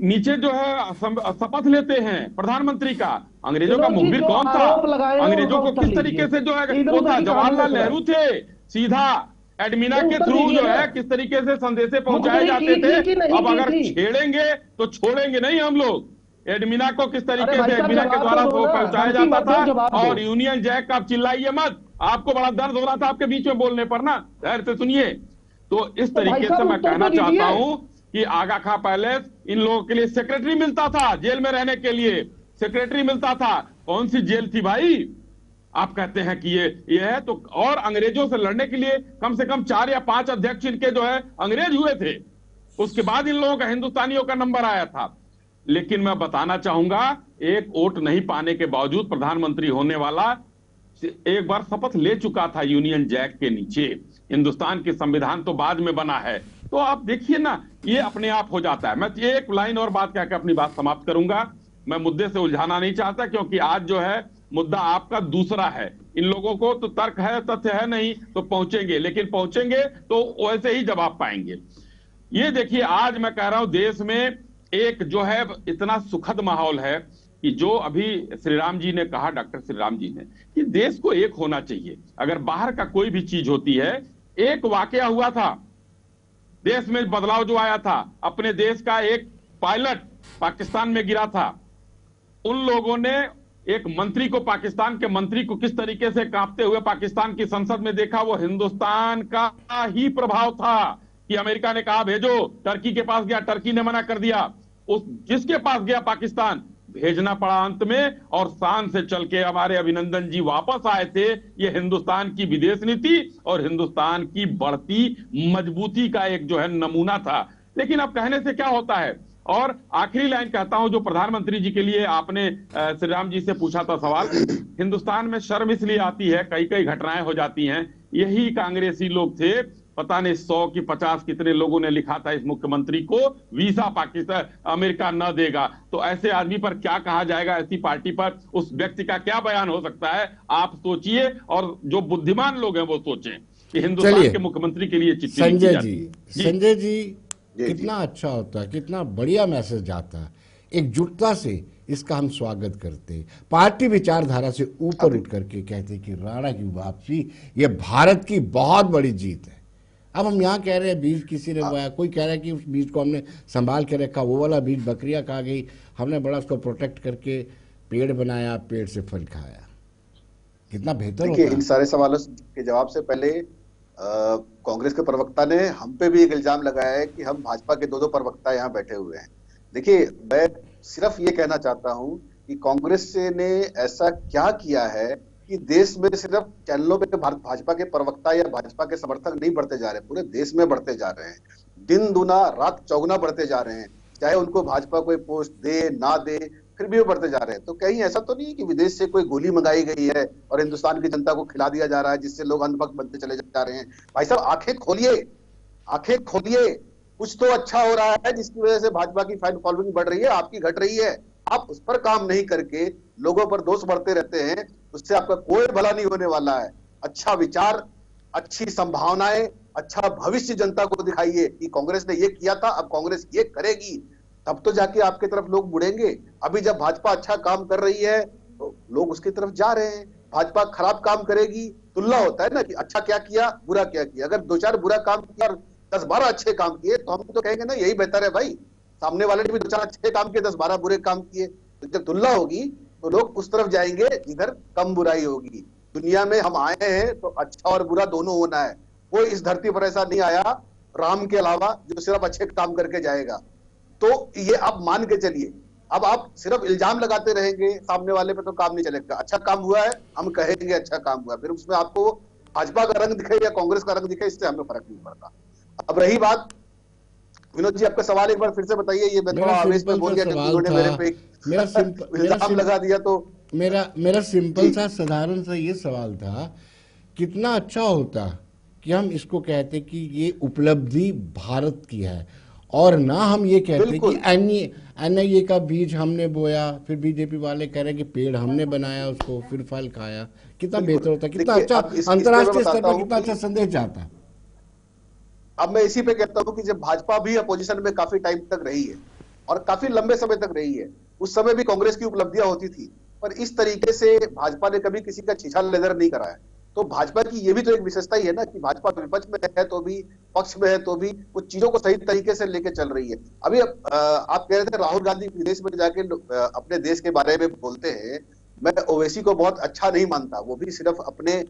नीचे जो है शपथ लेते हैं प्रधानमंत्री का। अंग्रेजों का मुखबिर कौन था? अंग्रेजों को किस तरीके से जो है वो था, जवाहरलाल नेहरू थे। सीधा एडमिना के थ्रू जो है किस तरीके से संदेशे पहुंचाए जाते थे। अब अगर छेड़ेंगे तो छोड़ेंगे नहीं हम लोग। एडमिना को किस तरीके से एडमिना के द्वारा पहुंचाया जाता था। और यूनियन जैक, आप चिल्लाइए मत, आपको बड़ा दर्द हो रहा था आपके बीच में बोलने पर ना, धैर्य से सुनिए। तो इस तरीके से मैं कहना चाहता हूं कि आगा खां पैलेस इन लोगों के लिए सेक्रेटरी मिलता था, जेल में रहने के लिए सेक्रेटरी मिलता था। कौन सी जेल थी भाई? आप कहते हैं कि ये है तो। और अंग्रेजों से लड़ने के लिए कम से कम 4 या 5 अध्यक्ष इनके जो है अंग्रेज हुए थे। उसके बाद इन लोगों का, हिंदुस्तानियों का नंबर आया था। लेकिन मैं बताना चाहूंगा, एक वोट नहीं पाने के बावजूद प्रधानमंत्री होने वाला एक बार शपथ ले चुका था यूनियन जैक के नीचे। हिंदुस्तान के संविधान तो बाद में बना है। तो आप देखिए ना, ये अपने आप हो जाता है। मैं एक लाइन और बात कहकर अपनी बात समाप्त करूंगा। मैं मुद्दे से उलझाना नहीं चाहता, क्योंकि आज जो है मुद्दा आपका दूसरा है। इन लोगों को तो तर्क है, तथ्य है नहीं तो पहुंचेंगे, लेकिन पहुंचेंगे तो वैसे ही जवाब पाएंगे। ये देखिए, आज मैं कह रहा हूं देश में एक जो है इतना सुखद माहौल है कि जो अभी श्री राम जी ने कहा, डॉक्टर श्री राम जी ने, कि देश को एक होना चाहिए। अगर बाहर का कोई भी चीज होती है, एक वाकया हुआ था देश में, बदलाव जो आया था, अपने देश का एक पायलट पाकिस्तान में गिरा था। उन लोगों ने एक मंत्री को, पाकिस्तान के मंत्री को किस तरीके से कांपते हुए पाकिस्तान की संसद में देखा। वो हिंदुस्तान का ही प्रभाव था कि अमेरिका ने कहा भेजो, टर्की के पास गया, टर्की ने मना कर दिया। उस जिसके पास गया पाकिस्तान, भेजना पड़ा अंत में, और शान से चल के हमारे अभिनंदन जी वापस आए थे। ये हिंदुस्तान की विदेश नीति और हिंदुस्तान की बढ़ती मजबूती का एक जो है नमूना था। लेकिन अब कहने से क्या होता है। और आखिरी लाइन कहता हूं, जो प्रधानमंत्री जी के लिए आपने श्री राम जी से पूछा था सवाल, हिंदुस्तान में शर्म इसलिए आती है, कई कई घटनाएं हो जाती हैं। यही कांग्रेसी लोग थे, पता नहीं 100 की 50 कितने लोगों ने लिखा था इस मुख्यमंत्री को वीजा पाकिस्तान अमेरिका न देगा। तो ऐसे आदमी पर क्या कहा जाएगा, ऐसी पार्टी पर उस व्यक्ति का क्या बयान हो सकता है? आप सोचिए, और जो बुद्धिमान लोग हैं वो सोचें कि हिंदुस्तान के मुख्यमंत्री के लिए चिट्ठी संजय जी कितना अच्छा होता है, कितना बढ़िया मैसेज जाता है। एकजुटता से इसका हम स्वागत करते हैं। पार्टी विचारधारा से ऊपर उठ करके कहते हैं कि राणा की वापसी ये भारत की बहुत बड़ी जीत है। अब हम यहाँ कह रहे हैं बीज किसी ने बोया, कोई कह रहा है कि उस बीज को हमने संभाल के रखा, वो वाला बीज बकरियां खा गई, हमने बड़ा उसको प्रोटेक्ट करके पेड़ बनाया, पेड़ से फल खाया। कितना बेहतर देखिए, होता इन है। सारे सवालों के जवाब से पहले कांग्रेस के प्रवक्ता ने हम पे भी एक इल्जाम लगाया है कि हम भाजपा के दो प्रवक्ता यहाँ बैठे हुए हैं। देखिए, मैं सिर्फ ये कहना चाहता हूं कि कांग्रेस ने ऐसा क्या किया है कि देश में सिर्फ चैनलों पे भाजपा के प्रवक्ता या भाजपा के समर्थक नहीं बढ़ते जा रहे, पूरे देश में बढ़ते जा रहे हैं। दिन दुना रात चौगुना बढ़ते जा रहे हैं, चाहे उनको भाजपा कोई पोस्ट दे ना दे, फिर भी वो बढ़ते जा रहे हैं। तो कहीं ऐसा तो नहीं है कि विदेश से कोई गोली मंगाई गई है और हिंदुस्तान की जनता को खिला दिया जा रहा है, जिससे लोग अंधभक्त बनते चले जा रहे हैं। भाई साहब, आंखें खोलिए, आंखें खोलिए, कुछ तो अच्छा हो रहा है जिसकी वजह से भाजपा की फैन फॉलोइंग बढ़ रही है, आपकी घट रही है। आप उस पर काम नहीं करके लोगों पर दोष बढ़ते रहते हैं, उससे आपका कोई भला नहीं होने वाला है। अच्छा विचार, अच्छी संभावनाएं, अच्छा भविष्य जनता को दिखाइए कि कांग्रेस ने ये किया था, अब कांग्रेस ये करेगी, तब तो जाके आपके तरफ लोग मुड़ेंगे। अभी जब भाजपा अच्छा काम कर रही है तो लोग उसकी तरफ जा रहे हैं। भाजपा खराब काम करेगी, तुलना होता है ना कि अच्छा क्या किया, बुरा क्या किया। अगर 2-4 बुरा काम किया और 10-12 अच्छे काम किए तो हम तो कहेंगे ना यही बेहतर है भाई। सामने वाले ने भी 2-4 अच्छे काम किए, 10-12 बुरे काम किए, तो जब तुलना होगी तो लोग उस तरफ जाएंगे जिधर कम बुराई होगी। दुनिया में हम आए हैं तो अच्छा और बुरा दोनों होना है। कोई इस धरती पर ऐसा नहीं आया राम के अलावा जो सिर्फ अच्छे काम करके जाएगा। तो ये आप मान के चलिए। अब आप सिर्फ इल्जाम लगाते रहेंगे सामने वाले पे तो काम नहीं चलेगा। अच्छा काम हुआ है, हम कहेंगे अच्छा काम हुआ, फिर उसमें आपको भाजपा का रंग दिखे या कांग्रेस का रंग दिखे, इससे हमें फर्क नहीं पड़ता। अब रही बात, विनोद जी आपका सवाल एक बार फिर से बताइए। ये मैं थोड़ा आवेश में बोल गया कि उन्होंने मेरे पे इल्जाम लगा दिया। तो मेरा सिंपल सा साधारण सा ये सवाल था, कितना अच्छा होता कि हम इसको कहते कि ये उपलब्धि भारत की है और ना हम ये कहते कि एनआईए का बीज हमने बोया, फिर बीजेपी वाले कह रहे कि पेड़ हमने बनाया उसको, फिर फल खाया। कितना बेहतर होता, कितना अच्छा अंतर्राष्ट्रीय स्तर पर कितना अच्छा संदेश जाता। अब मैं इसी पे कहता हूं कि जब भाजपा भी अपोजिशन में काफी टाइम तक रही है और काफी लंबे समय तक रही है, उस समय भी कांग्रेस की उपलब्धियां होती थी, पर इस तरीके से भाजपा ने कभी किसी का छीछा लेदर नहीं कराया। तो भाजपा की ये भी तो एक विशेषता ही है ना कि भाजपा विपक्ष में है तो भी, पक्ष में है तो भी, कुछ चीजों को सही तरीके से लेके चल रही है। अभी आप कह रहे थे राहुल गांधी विदेश में जाके अपने देश के बारे में बोलते हैं। मैं ओवैसी को बहुत अच्छा नहीं मानता, वो भी सिर्फ अपने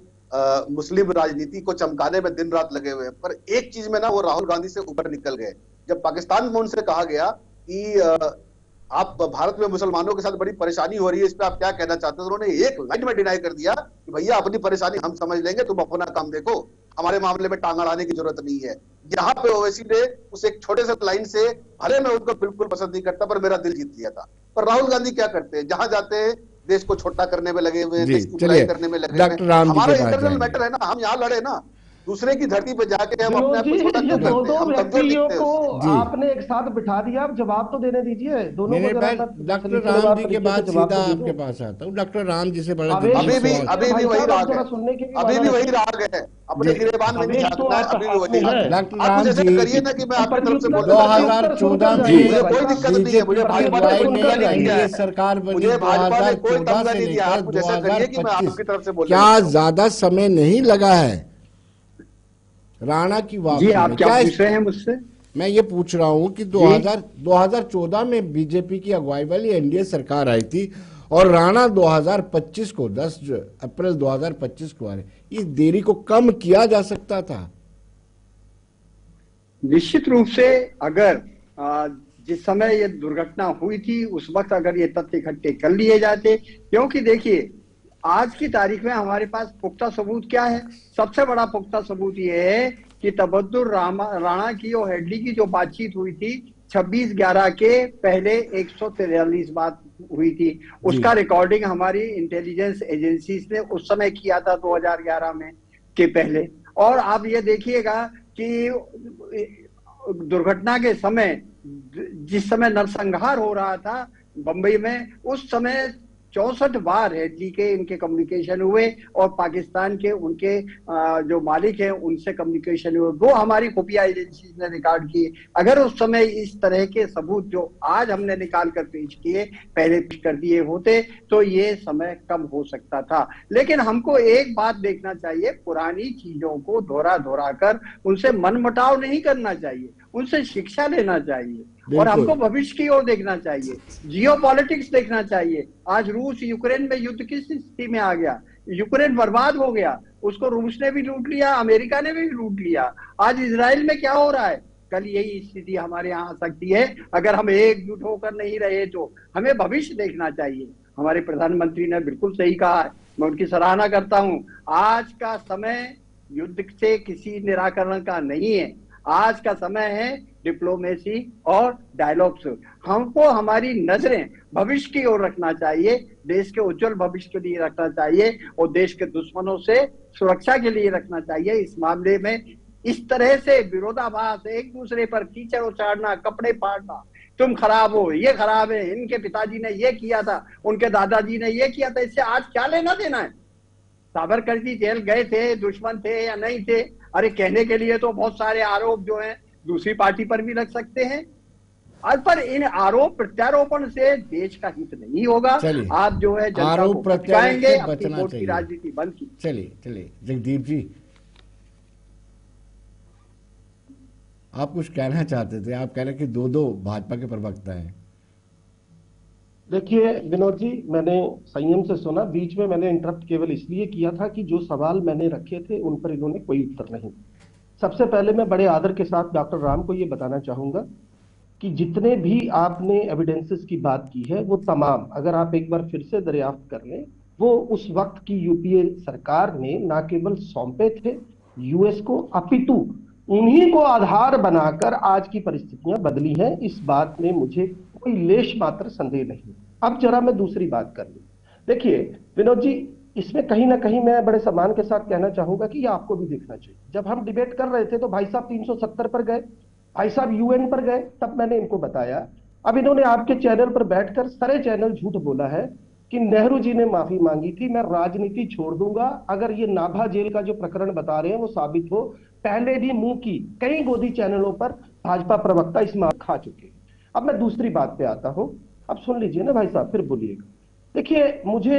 मुस्लिम राजनीति को चमकाने में दिन रात लगे हुए हैं। पर एक चीज में ना वो राहुल गांधी से ऊपर निकल गए। जब पाकिस्तान में उनसे कहा गया कि आप भारत में मुसलमानों के साथ बड़ी परेशानी हो रही है, इस पे आप क्या कहना चाहते हैं, तो उन्होंने एक लाइन में डिनाई कर दिया कि भैया अपनी परेशानी हम समझ लेंगे, तुम अपना काम देखो, हमारे मामले में टांग अड़ाने की जरूरत नहीं है। यहाँ पे ओवैसी ने उस एक छोटे से लाइन से, भले मैं उनको बिल्कुल पसंद नहीं करता, पर मेरा दिल जीत लिया था। पर राहुल गांधी क्या करते हैं, जहां जाते हैं देश को छोटा करने में लगे हुए हैं, देश की बुराई करने में लगे हुए हैं। हमारा इंटरनल मैटर है ना, हम यहाँ लड़े ना, दूसरे की धरती पर जाके हम अपने आप को छोटा क्यों करते हैं, हम कमजोर दिखते हैं उससे। आपने एक साथ बिठा दिया, आप जवाब तो देने दीजिए दोनों को। डॉक्टर राम जी के बाद सीधा आपके पास आता हूँ। डॉक्टर राम जी से बड़ा अभी भी वही राग है, अभी भी वही राग है, अपने गिरेबान में नहीं झांकना है, अभी भी वही राग है। डॉक्टर आप राम जैसे जी करिए ना कि मैं आपकी तरफ से बोल 2014 में मुझे कोई दिक्कत नहीं है, मुझे भाजपा ने कोई तमगा नहीं दिया है, सरकार बनी मुझे भाजपा ने कोई 2014 तमगा से नहीं दिया। आप कुछ ऐसा करिए कि मैं आपकी तरफ से बोल, क्या ज्यादा समय नहीं लगा है राणा की वापसी? जी आप क्या पूछ रहे हैं मुझसे? मैं ये पूछ रहा हूँ कि 2014 में बीजेपी की अगुवाई वाली एनडीए सरकार आई थी और राणा 2025 को 10 अप्रैल 2025 को आ रहे, इस देरी को कम किया जा सकता था। निश्चित रूप से अगर जिस समय ये दुर्घटना हुई थी उस वक्त अगर ये तथ्य इकट्ठे कर लिए जाते, क्योंकि देखिए आज की तारीख में हमारे पास पुख्ता सबूत क्या है? सबसे बड़ा पुख्ता सबूत ये है कि तबद्दुर राणा की और हेडली की जो बातचीत हुई थी 26/11 के पहले 143 बात हुई थी, उसका रिकॉर्डिंग हमारी इंटेलिजेंस एजेंसीज ने उस समय किया था 2011 में के पहले। और आप ये देखिएगा कि दुर्घटना के समय जिस समय नरसंहार हो रहा था बंबई में, उस समय 64 बार हेडली के इनके कम्युनिकेशन हुए और पाकिस्तान के उनके जो मालिक हैं उनसे कम्युनिकेशन हुए, वो हमारी खुफिया एजेंसी ने रिकॉर्ड किए। अगर उस समय इस तरह के सबूत जो आज हमने निकाल कर पेश किए पहले पेश कर दिए होते तो ये समय कम हो सकता था। लेकिन हमको एक बात देखना चाहिए, पुरानी चीजों को दोहरा दोहरा कर उनसे मनमुटाव नहीं करना चाहिए, उनसे शिक्षा लेना चाहिए और हमको भविष्य की ओर देखना चाहिए, जियोपॉलिटिक्स देखना चाहिए। आज रूस यूक्रेन में युद्ध किस स्थिति में आ गया, यूक्रेन बर्बाद हो गया, उसको रूस ने भी लूट लिया, अमेरिका ने भी लूट लिया। आज इजराइल में क्या हो रहा है, कल यही स्थिति हमारे यहाँ आ सकती है अगर हम एकजुट होकर नहीं रहे तो। हमें भविष्य देखना चाहिए। हमारे प्रधानमंत्री ने बिल्कुल सही कहा है, मैं उनकी सराहना करता हूं। आज का समय युद्ध से किसी निराकरण का नहीं है, आज का समय है डिप्लोमेसी और डायलॉग से। हमको हमारी नजरें भविष्य की ओर रखना चाहिए, देश के उज्जवल भविष्य के लिए रखना चाहिए और देश के दुश्मनों से सुरक्षा के लिए रखना चाहिए। इस मामले में इस तरह से विरोधाभास, एक दूसरे पर कीचड़ उछाड़ना, कपड़े फाड़ना, तुम खराब हो, ये खराब है, इनके पिताजी ने ये किया था, उनके दादाजी ने ये किया था, इससे आज क्या लेना देना है? सावरकर जी जेल गए थे, दुश्मन थे या नहीं थे? अरे कहने के लिए तो बहुत सारे आरोप जो हैं दूसरी पार्टी पर भी लग सकते हैं। आज पर इन आरोप प्रत्यारोपण से देश का हित नहीं होगा। आप जो है जनता को भटकाएंगे, अपनी वोट की राजनीति बंद की। चलिए जगदीप जी, आप कुछ कहना चाहते थे। आप कह रहे कि दो भाजपा के प्रवक्ता हैं। देखिए विनोद जी, मैंने संयम से सुना, बीच में मैंने इंटरप्ट केवल इसलिए किया था कि जो सवाल मैंने रखे थे उन पर इन्होंने कोई उत्तर नहीं। सबसे पहले मैं बड़े आदर के साथ डॉक्टर राम को ये बताना चाहूंगा कि जितने भी आपने एविडेंसेस की बात की है वो तमाम, अगर आप एक बार फिर से दरियाफ्त कर लें, वो उस वक्त की यूपीए सरकार ने ना केवल सौंपे थे यूएस को, अपितु उन्हीं को आधार बनाकर आज की परिस्थितियां बदली हैं। इस बात में मुझे कोई लेश मात्र संदेह नहीं। अब जरा मैं दूसरी बात कर लूं। देखिए विनोद जी, इसमें कहीं ना कहीं मैं बड़े सम्मान के साथ कहना चाहूंगा कि ये आपको भी देखना चाहिए। जब हम डिबेट कर रहे थे तो भाई साहब 370 पर गए, भाई साहब यूएन पर गए, तब मैंने इनको बताया। अब इन्होंने आपके चैनल पर बैठकर सारे चैनल झूठ बोला है कि नेहरू जी ने माफी मांगी थी, मैं राजनीति छोड़ दूंगा अगर ये नाभा जेल का जो प्रकरण बता रहे हैं वो साबित हो। पहले भी मुंह की कई गोदी चैनलों पर भाजपा प्रवक्ता इस मार खा चुके हैं। अब मैं दूसरी बात पे आता हूं, अब सुन लीजिए ना भाई साहब, फिर बोलिएगा। देखिए मुझे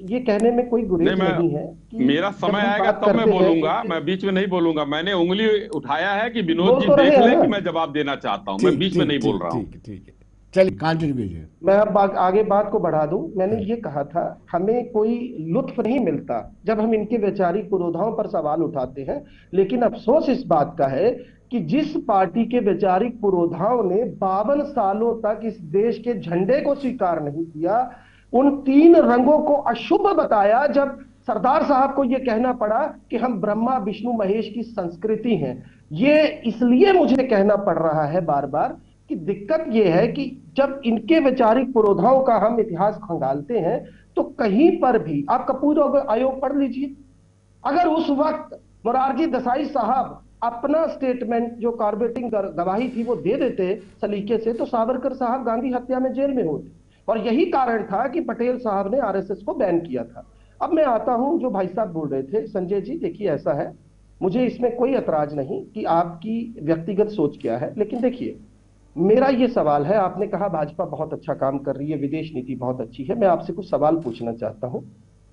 ये कहने में कोई गुरेज नहीं है कि मेरा समय आएगा तब मैं बोलूंगा, मैं बीच में नहीं बोलूंगा। मैंने उंगली उठाया है कि विनोद जी देख ले कि मैं जवाब देना चाहता हूं, मैं बीच में नहीं बोल रहा हूं। ठीक है, चलिए कंटिन्यू कीजिए। मैं अब आगे बात को बढ़ा दूं। मैंने ये कहा था हमें कोई लुत्फ नहीं मिलता जब हम इनके वैचारिक पुरोधाओं पर सवाल उठाते हैं, लेकिन अफसोस इस बात का है कि जिस पार्टी के वैचारिक पुरोधाओं ने 52 सालों तक इस देश के झंडे को स्वीकार नहीं किया, उन 3 रंगों को अशुभ बताया, जब सरदार साहब को यह कहना पड़ा कि हम ब्रह्मा विष्णु महेश की संस्कृति हैं। ये इसलिए मुझे कहना पड़ रहा है बार बार कि दिक्कत यह है कि जब इनके वैचारिक पुरोधाओं का हम इतिहास खंगालते हैं तो कहीं पर भी आप कपूर आयोग पढ़ लीजिए। अगर उस वक्त मोरारजी देसाई साहब अपना स्टेटमेंट जो कार्बेटिंग गवाही थी वो दे देते सलीके से, तो सावरकर साहब गांधी हत्या में जेल में होते। और यही कारण था कि पटेल साहब ने आरएसएस को बैन किया था। अब मैं आता हूं जो भाई साहब बोल रहे थे। संजय जी देखिए, ऐसा है, मुझे इसमें कोई ऐतराज नहीं कि आपकी व्यक्तिगत सोच क्या है, लेकिन देखिए मेरा ये सवाल है, आपने कहा भाजपा बहुत अच्छा काम कर रही है, विदेश नीति बहुत अच्छी है। मैं आपसे कुछ सवाल पूछना चाहता हूं।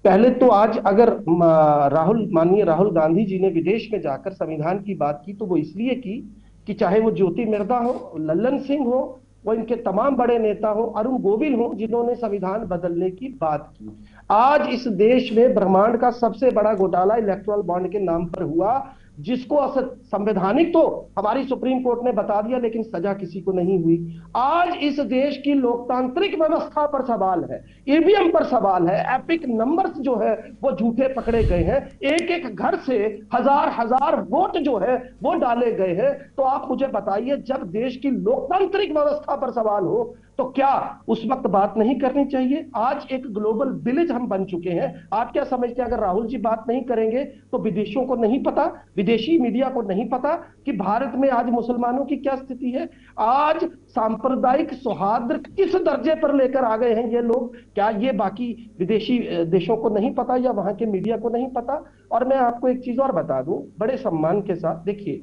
पहले तो आज अगर माननीय राहुल गांधी जी ने विदेश में जाकर संविधान की बात की तो वो इसलिए की कि चाहे वो ज्योति मिर्धा हो, लल्लन सिंह हो, वो इनके तमाम बड़े नेता हो, अरुण गोविल हो, जिन्होंने संविधान बदलने की बात की। आज इस देश में ब्रह्मांड का सबसे बड़ा घोटाला इलेक्टोरल बॉन्ड के नाम पर हुआ, जिसको संवैधानिक तो हमारी सुप्रीम कोर्ट ने बता दिया, लेकिन सजा किसी को नहीं हुई। आज इस देश की लोकतांत्रिक व्यवस्था पर सवाल है, ईवीएम पर सवाल है, एपिक नंबर्स जो है वो झूठे पकड़े गए हैं, एक एक घर से हजार वोट जो है वो डाले गए हैं। तो आप मुझे बताइए, जब देश की लोकतांत्रिक व्यवस्था पर सवाल हो तो क्या उस वक्त बात नहीं करनी चाहिए? आज एक ग्लोबल विलेज हम बन चुके हैं। आप क्या समझते हैं अगर राहुल जी बात नहीं करेंगे तो विदेशों को नहीं पता, विदेशी मीडिया को नहीं पता कि भारत में आज मुसलमानों की क्या स्थिति है? आज सांप्रदायिक सौहार्द किस दर्जे पर लेकर आ गए हैं ये लोग? क्या ये बाकी विदेशी देशों को नहीं पता या वहां के मीडिया को नहीं पता? और मैं आपको एक चीज और बता दूं बड़े सम्मान के साथ, देखिए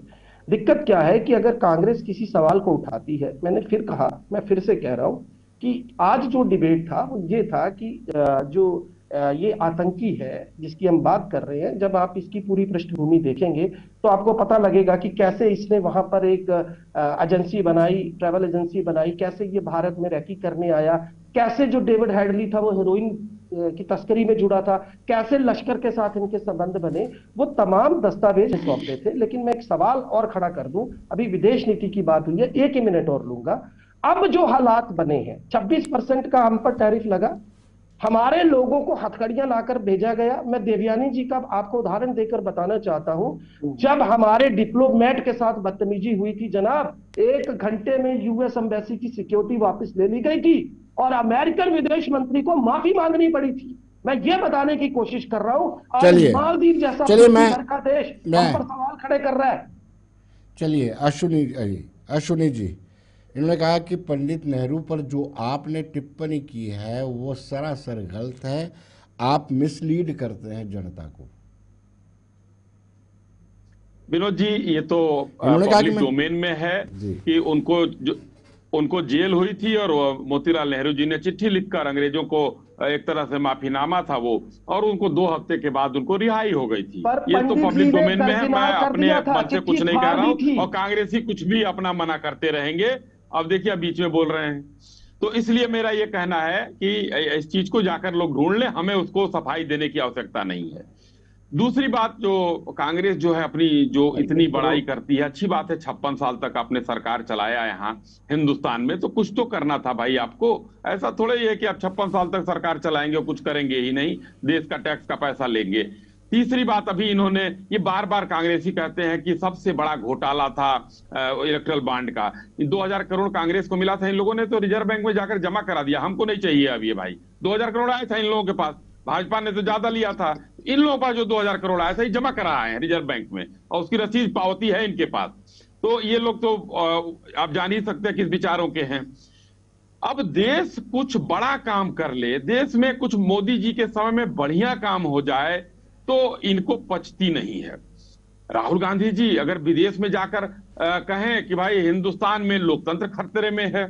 दिक्कत क्या है कि अगर कांग्रेस किसी सवाल को उठाती है, मैंने फिर कहा, मैं फिर से कह रहा हूं कि आज जो डिबेट था वो ये था कि जो ये आतंकी है जिसकी हम बात कर रहे हैं, जब आप इसकी पूरी पृष्ठभूमि देखेंगे तो आपको पता लगेगा कि कैसे इसने वहां पर एक एजेंसी बनाई, ट्रैवल एजेंसी बनाई, कैसे ये भारत में रैकी करने आया, कैसे जो डेविड हेडली था वो हेरोइन की तस्करी में जुड़ा था, कैसे लश्कर के साथ इनके संबंध बने, वो तमाम दस्तावेज सौंपते थे। लेकिन मैं एक सवाल और खड़ा कर दूं, अभी विदेश नीति की बात हुई है, एक ही मिनट और लूंगा। अब जो हालात बने हैं, 26% का हम पर टैरिफ लगा, हमारे लोगों को हथकड़ियां लाकर भेजा गया। मैं देवयानी जी का आपको उदाहरण देकर बताना चाहता हूं, जब हमारे डिप्लोमेट के साथ बदतमीजी हुई थी जनाब, 1 घंटे में यूएस एम्बेसी की सिक्योरिटी वापस ले ली गई थी और अमेरिकन विदेश मंत्री को माफी मांगनी पड़ी थी। मैं ये बताने की कोशिश कर रहा हूं, आज मालदीव जैसा घर का देश हम पर सवाल खड़े कर रहा है। चलिए अश्विनी जी, इन्होंने कहा कि पंडित नेहरू पर जो आपने टिप्पणी की है वो सरासर गलत है, आप मिसलीड करते हैं जनता को। विनोद जी, ये तो पब्लिक डोमेन में है कि उनको जेल हुई थी और मोतीलाल नेहरू जी ने चिट्ठी लिखकर अंग्रेजों को एक तरह से माफीनामा था वो, और उनको 2 हफ्ते के बाद उनको रिहाई हो गई थी। ये तो पब्लिक डोमेन में है, मैं अपने मन से कुछ नहीं कह रहा हूँ, और कांग्रेसी कुछ भी अपना मना करते रहेंगे। अब देखिए, अब बीच में बोल रहे हैं, तो इसलिए मेरा ये कहना है कि इस चीज को जाकर लोग ढूंढ लें, हमें उसको सफाई देने की आवश्यकता नहीं है। दूसरी बात, जो कांग्रेस जो है अपनी जो इतनी बड़ाई करती है, अच्छी बात है, 56 साल तक आपने सरकार चलाया यहाँ हिंदुस्तान में, तो कुछ तो करना था भाई आपको। ऐसा थोड़ा ही है कि आप 56 साल तक सरकार चलाएंगे और कुछ करेंगे ही नहीं, देश का टैक्स का पैसा लेंगे। तीसरी बात, अभी इन्होंने ये बार बार कांग्रेसी कहते हैं कि सबसे बड़ा घोटाला था इलेक्ट्रल बॉन्ड का, 2000 करोड़ कांग्रेस को मिला था, इन लोगों ने तो रिजर्व बैंक में जाकर जमा करा दिया, हमको नहीं चाहिए अब ये भाई। 2000 करोड़ आया था इन लोगों के पास, भाजपा ने तो ज्यादा लिया था, इन लोगों का जो 2000 करोड़ आया था ये जमा करा है रिजर्व बैंक में, और उसकी रसीद पावती है इनके पास। तो ये लोग तो आप जान ही सकते हैं किस विचारों के हैं। अब देश कुछ बड़ा काम कर ले, देश में कुछ मोदी जी के समय में बढ़िया काम हो जाए, तो इनको पचती नहीं है। राहुल गांधी जी अगर विदेश में जाकर कहें कि भाई हिंदुस्तान में लोकतंत्र खतरे में है,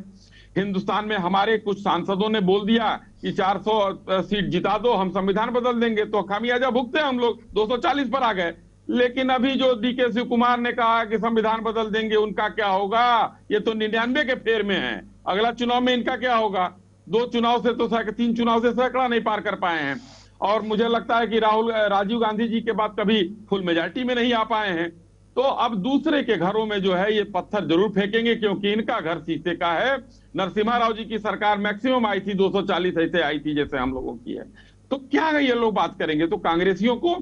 हिंदुस्तान में हमारे कुछ सांसदों ने बोल दिया कि 400 सीट जिता दो, हम संविधान बदल देंगे, तो खामियाजा भुगते हम लोग, 240 पर आ गए। लेकिन अभी जो DK शिव कुमार ने कहा कि संविधान बदल देंगे, उनका क्या होगा? ये तो 99 के फेर में है, अगला चुनाव में इनका क्या होगा? 2 चुनाव से तो 3 चुनाव से सैकड़ा नहीं पार कर पाए हैं, और मुझे लगता है कि राजीव गांधी जी के बाद कभी फुल मेजॉरिटी में नहीं आ पाए हैं। तो अब दूसरे के घरों में जो है ये पत्थर जरूर फेंकेंगे, क्योंकि इनका घर शीशे का है। नरसिम्हा राव जी की सरकार मैक्सिमम आई थी 240 ऐसे आई थी जैसे हम लोगों की है, तो क्या ये लोग बात करेंगे? तो कांग्रेसियों को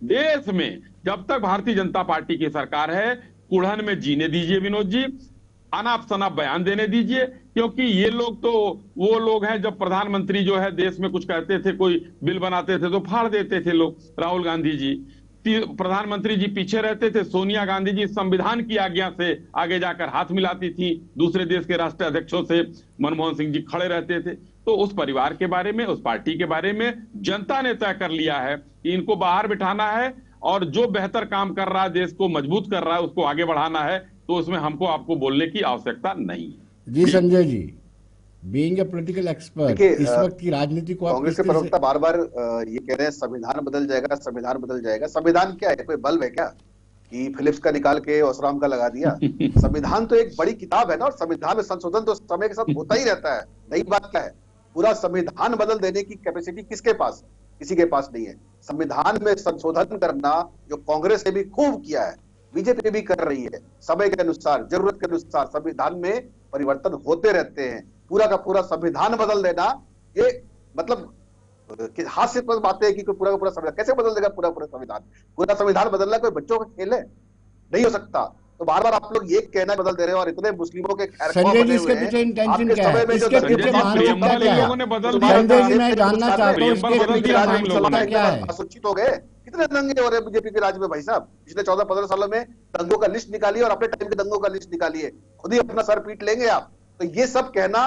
देश में जब तक भारतीय जनता पार्टी की सरकार है कुड़हन में जीने दीजिए विनोद जी, अनाप शनाप बयान देने दीजिए, क्योंकि ये लोग तो वो लोग हैं जब प्रधानमंत्री जो है देश में कुछ कहते थे, कोई बिल बनाते थे तो फाड़ देते थे लोग। राहुल गांधी जी प्रधानमंत्री जी पीछे रहते थे, सोनिया गांधी जी संविधान की आज्ञा से आगे जाकर हाथ मिलाती थी, दूसरे देश के राष्ट्रीय अध्यक्षों से मनमोहन सिंह जी खड़े रहते थे। तो उस परिवार के बारे में, उस पार्टी के बारे में जनता ने तय कर लिया है कि इनको बाहर बिठाना है, और जो बेहतर काम कर रहा है, देश को मजबूत कर रहा है, उसको आगे बढ़ाना है, तो उसमें हमको आपको बोलने की आवश्यकता नहीं है। जी Sanjay ji, being a political expert, इस वक्त की राजनीति को कांग्रेस के प्रवक्ता बार बार ये कह रहे हैं संविधान बदल जाएगा, संविधान बदल जाएगा। संविधान क्या है? कोई बल्ब है क्या कि फिलिप्स का निकाल के ओसराम का लगा दिया? संविधान तो एक बड़ी किताब है ना, और संविधान में संशोधन तो समय के साथ होता ही रहता है। नई बात क्या है? पूरा संविधान बदल देने की कैपेसिटी किसके पास? किसी के पास नहीं है। संविधान में संशोधन करना जो कांग्रेस ने भी खूब किया है, बीजेपी भी कर रही है, समय के अनुसार, जरूरत के अनुसार संविधान में परिवर्तन होते रहते हैं। पूरा का पूरा संविधान बदल देना, ये मतलब हास्यास्पद बात है कि कोई पूरा का पूरा संविधान कैसे बदल देगा? पूरा संविधान, पूरा संविधान बदलना कोई बच्चों का खेल है? नहीं हो सकता। तो बार बार आप लोग ये कहना बदल दे रहे हो, और इतने मुस्लिमों के संजय जी इसके पीछे इंटेंशन क्या है? इसके पीछे मानसिकता क्या है? संजय जी मैं जानना चाहता हूँ इसके पीछे मानसिकता क्या है? आसूचित हो गए। कितने दंगे हो रहे हैं बीजेपी के राज में भाई साहब? पिछले 14-15 सालों में दंगों का लिस्ट निकालिए, और अपने टाइम के दंगों का लिस्ट निकालिए, खुद ही अपना सर पीट लेंगे आप। तो ये सब कहना,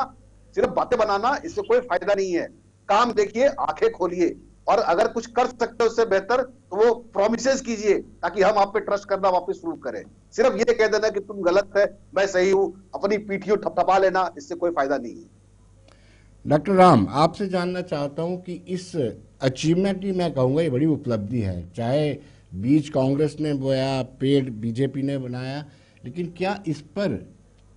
सिर्फ बातें बनाना, इससे कोई फायदा नहीं है। काम देखिए, आंखें खोलिए, और अगर कुछ कर सकते हो उससे बेहतर तो वो प्रॉमिसेस कीजिए, ताकि हम आप पे ट्रस्ट करना वापस शुरू करें। सिर्फ ये कह देना कि तुम गलत है, मैं सही हूं, अपनी पीठियों थपथपा लेना, इससे कोई फायदा नहीं है। डॉक्टर राम, आपसे जानना चाहता हूं कि इस अचीवमेंट ही मैं कहूंगा ये बड़ी उपलब्धि है, चाहे बीज कांग्रेस ने बोया, पेड़ बीजेपी ने बनाया, लेकिन क्या इस पर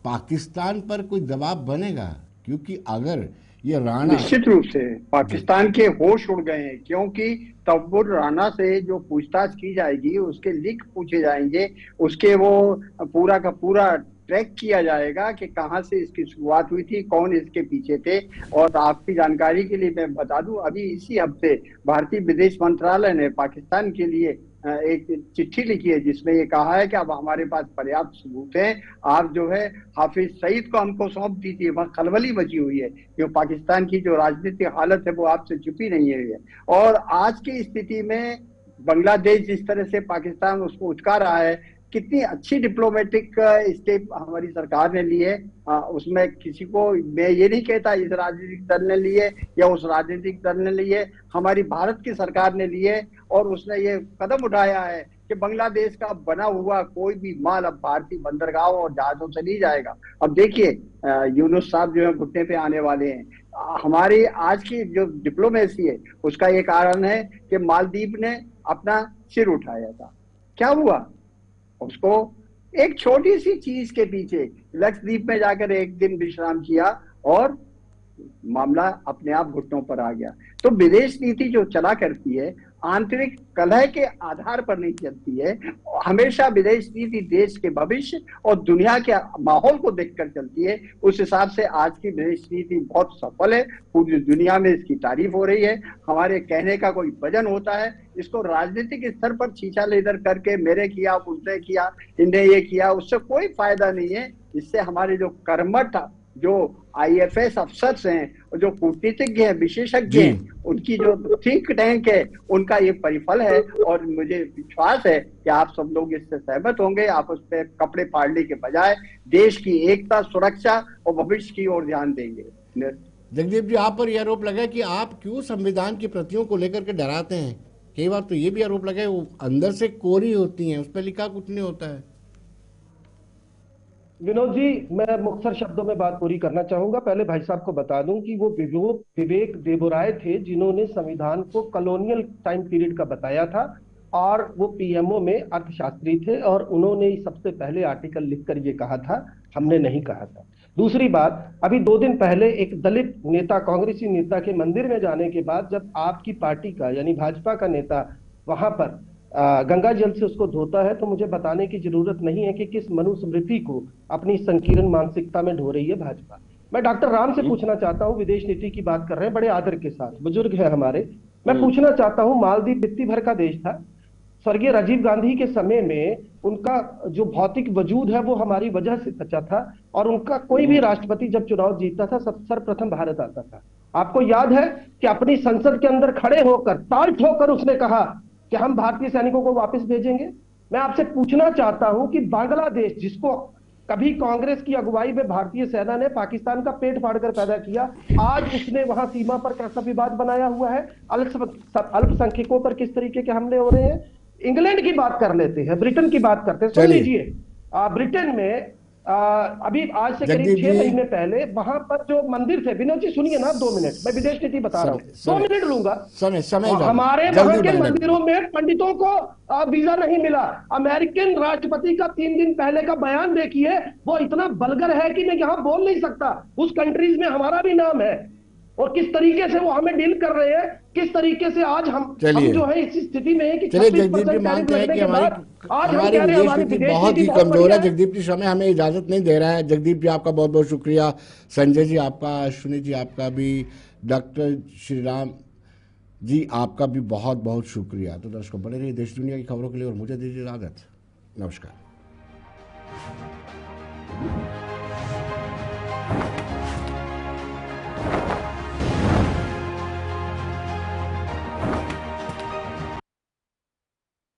पाकिस्तान पर कोई दबाव बनेगा? क्योंकि अगर ये राणा निश्चित रूप से पाकिस्तान के होश उड़ गए हैं, क्योंकि तब्बुर राणा से जो पूछताछ की जाएगी, उसके लिंक पूछे जाएंगे, उसके वो पूरा का पूरा ट्रैक किया जाएगा कि कहां से इसकी शुरुआत हुई थी, कौन इसके पीछे थे। और आपकी जानकारी के लिए मैं बता दूं, अभी इसी हफ्ते भारतीय विदेश मंत्रालय ने पाकिस्तान के लिए एक चिट्ठी लिखी है, जिसमें ये कहा है कि अब हमारे पास पर्याप्त सबूत हैं, आप जो है हाफिज सईद को हमको सौंप दीजिए। वह खलबली मची हुई है, जो पाकिस्तान की जो राजनीतिक हालत है वो आपसे छुपी नहीं है। और आज की स्थिति में बांग्लादेश जिस तरह से पाकिस्तान उसको उचका रहा है, कितनी अच्छी डिप्लोमेटिक स्टेप हमारी सरकार ने लिए, उसमें किसी को, मैं ये नहीं कहता इस राजनीतिक दल ने लिए या उस राजनीतिक दल ने लिए, हमारी भारत की सरकार ने लिए। और उसने ये कदम उठाया है कि बांग्लादेश का बना हुआ कोई भी माल अब भारतीय बंदरगाहों और जहाजों से नहीं जाएगा। अब देखिए यूनुस साहब जो है घुटने पे आने वाले हैं। हमारी आज की जो डिप्लोमेसी है उसका ये कारण है कि मालदीव ने अपना सिर उठाया था, क्या हुआ, उसको एक छोटी सी चीज के पीछे लक्षद्वीप में जाकर एक दिन विश्राम किया और मामला अपने आप घुटनों पर आ गया। तो विदेश नीति जो चला करती है आंतरिक कलह के आधार पर नहीं चलती है, हमेशा विदेश नीति देश के भविष्य और दुनिया के माहौल को देखकर चलती है। उस हिसाब से आज की विदेश नीति बहुत सफल है, पूरी दुनिया में इसकी तारीफ हो रही है। हमारे कहने का कोई वजन होता है, इसको राजनीतिक स्तर पर छीछा लेदर करके मेरे किया, उसने किया, इन्हें ये किया, उससे कोई फायदा नहीं है। इससे हमारे जो कर्मठ जो आईएफएस अफसर्स हैं, जो कूटनीतिज्ञ हैं, विशेषज्ञ हैं, उनकी जो थिंक टैंक है, उनका ये परिफल है। और मुझे विश्वास है कि आप सब लोग इससे सहमत होंगे। आप उस पर कपड़े फाड़ने के बजाय देश की एकता, सुरक्षा और भविष्य की ओर ध्यान देंगे। जगदीप जी, आप पर यह आरोप लगा कि आप क्यों संविधान की प्रतियों को लेकर के डराते हैं। कई बार तो ये भी आरोप लगा है वो अंदर से कोरी होती हैं, उस पर लिखा कुछ नहीं होता है। विनोद जी, मैं मुख्तसर शब्दों में बात पूरी करना चाहूंगा। पहले भाई साहब को बता दूं कि वो विवेक देबोराय थे जिन्होंने संविधान को कॉलोनियल टाइम पीरियड का बताया था, और वो पीएमओ में अर्थशास्त्री थे, और उन्होंने ही सबसे पहले आर्टिकल लिखकर ये कहा था, हमने नहीं कहा था। दूसरी बात, अभी 2 दिन पहले एक दलित नेता, कांग्रेसी नेता के मंदिर में जाने के बाद जब आपकी पार्टी का यानी भाजपा का नेता वहां पर गंगा जल से उसको धोता है, तो मुझे बताने की जरूरत नहीं है कि किस मनुस्मृति को अपनी संकीर्ण मानसिकता में ढो रही है भाजपा। मैं डॉक्टर राम से पूछना चाहता हूं, विदेश नीति की बात कर रहे हैं बड़े आदर के साथ, बुजुर्ग है हमारे। मैं पूछना चाहता हूं, मालदीव मिट्टी भर का देश था, स्वर्गीय राजीव गांधी के समय में उनका जो भौतिक वजूद है वो हमारी वजह से सचा था, और उनका कोई भी राष्ट्रपति जब चुनाव जीतता था सर्वप्रथम भारत आता था। आपको याद है कि अपनी संसद के अंदर खड़े होकर, ताल ठोकर उसने कहा कि हम भारतीय सैनिकों को वापस भेजेंगे। मैं आपसे पूछना चाहता हूं कि बांग्लादेश, जिसको कभी कांग्रेस की अगुवाई में भारतीय सेना ने पाकिस्तान का पेट फाड़कर पैदा किया, आज उसने वहां सीमा पर कैसा विवाद बनाया हुआ है, अल्पसंख्यकों पर किस तरीके के हमले हो रहे हैं। इंग्लैंड की बात कर लेते हैं, ब्रिटेन की बात करते हैं। सुन लीजिए, ब्रिटेन में अभी आज से करीब 6 महीने पहले वहां पर जो मंदिर थे, विनोद जी सुनिए ना 2 मिनट, मैं विदेश नीति बता रहा हूँ, 2 मिनट लूंगा। हमारे वहां के मंदिरों में पंडितों को वीजा नहीं मिला। अमेरिकन राष्ट्रपति का 3 दिन पहले का बयान देखिए, वो इतना वल्गर है कि मैं यहाँ बोल नहीं सकता। उस कंट्रीज में हमारा भी नाम है, और किस तरीके से वो हमें डील कर रहे हैं, किस तरीके से आज हम जो है इस स्थिति में है कि चलिए जगदीप जी, मानते हैं कि हमारी विदेश नीति बहुत ही कमजोर है। जगदीप जी, समय हमें इजाजत नहीं दे रहा है। जगदीप जी आपका बहुत बहुत शुक्रिया, संजय जी आपका, अश्विनी जी आपका भी, डॉक्टर श्रीराम जी आपका भी बहुत बहुत शुक्रिया। तो दर्शकों, बने रहिए देश दुनिया की खबरों के लिए और मुझे दीजिए इजाजत। नमस्कार।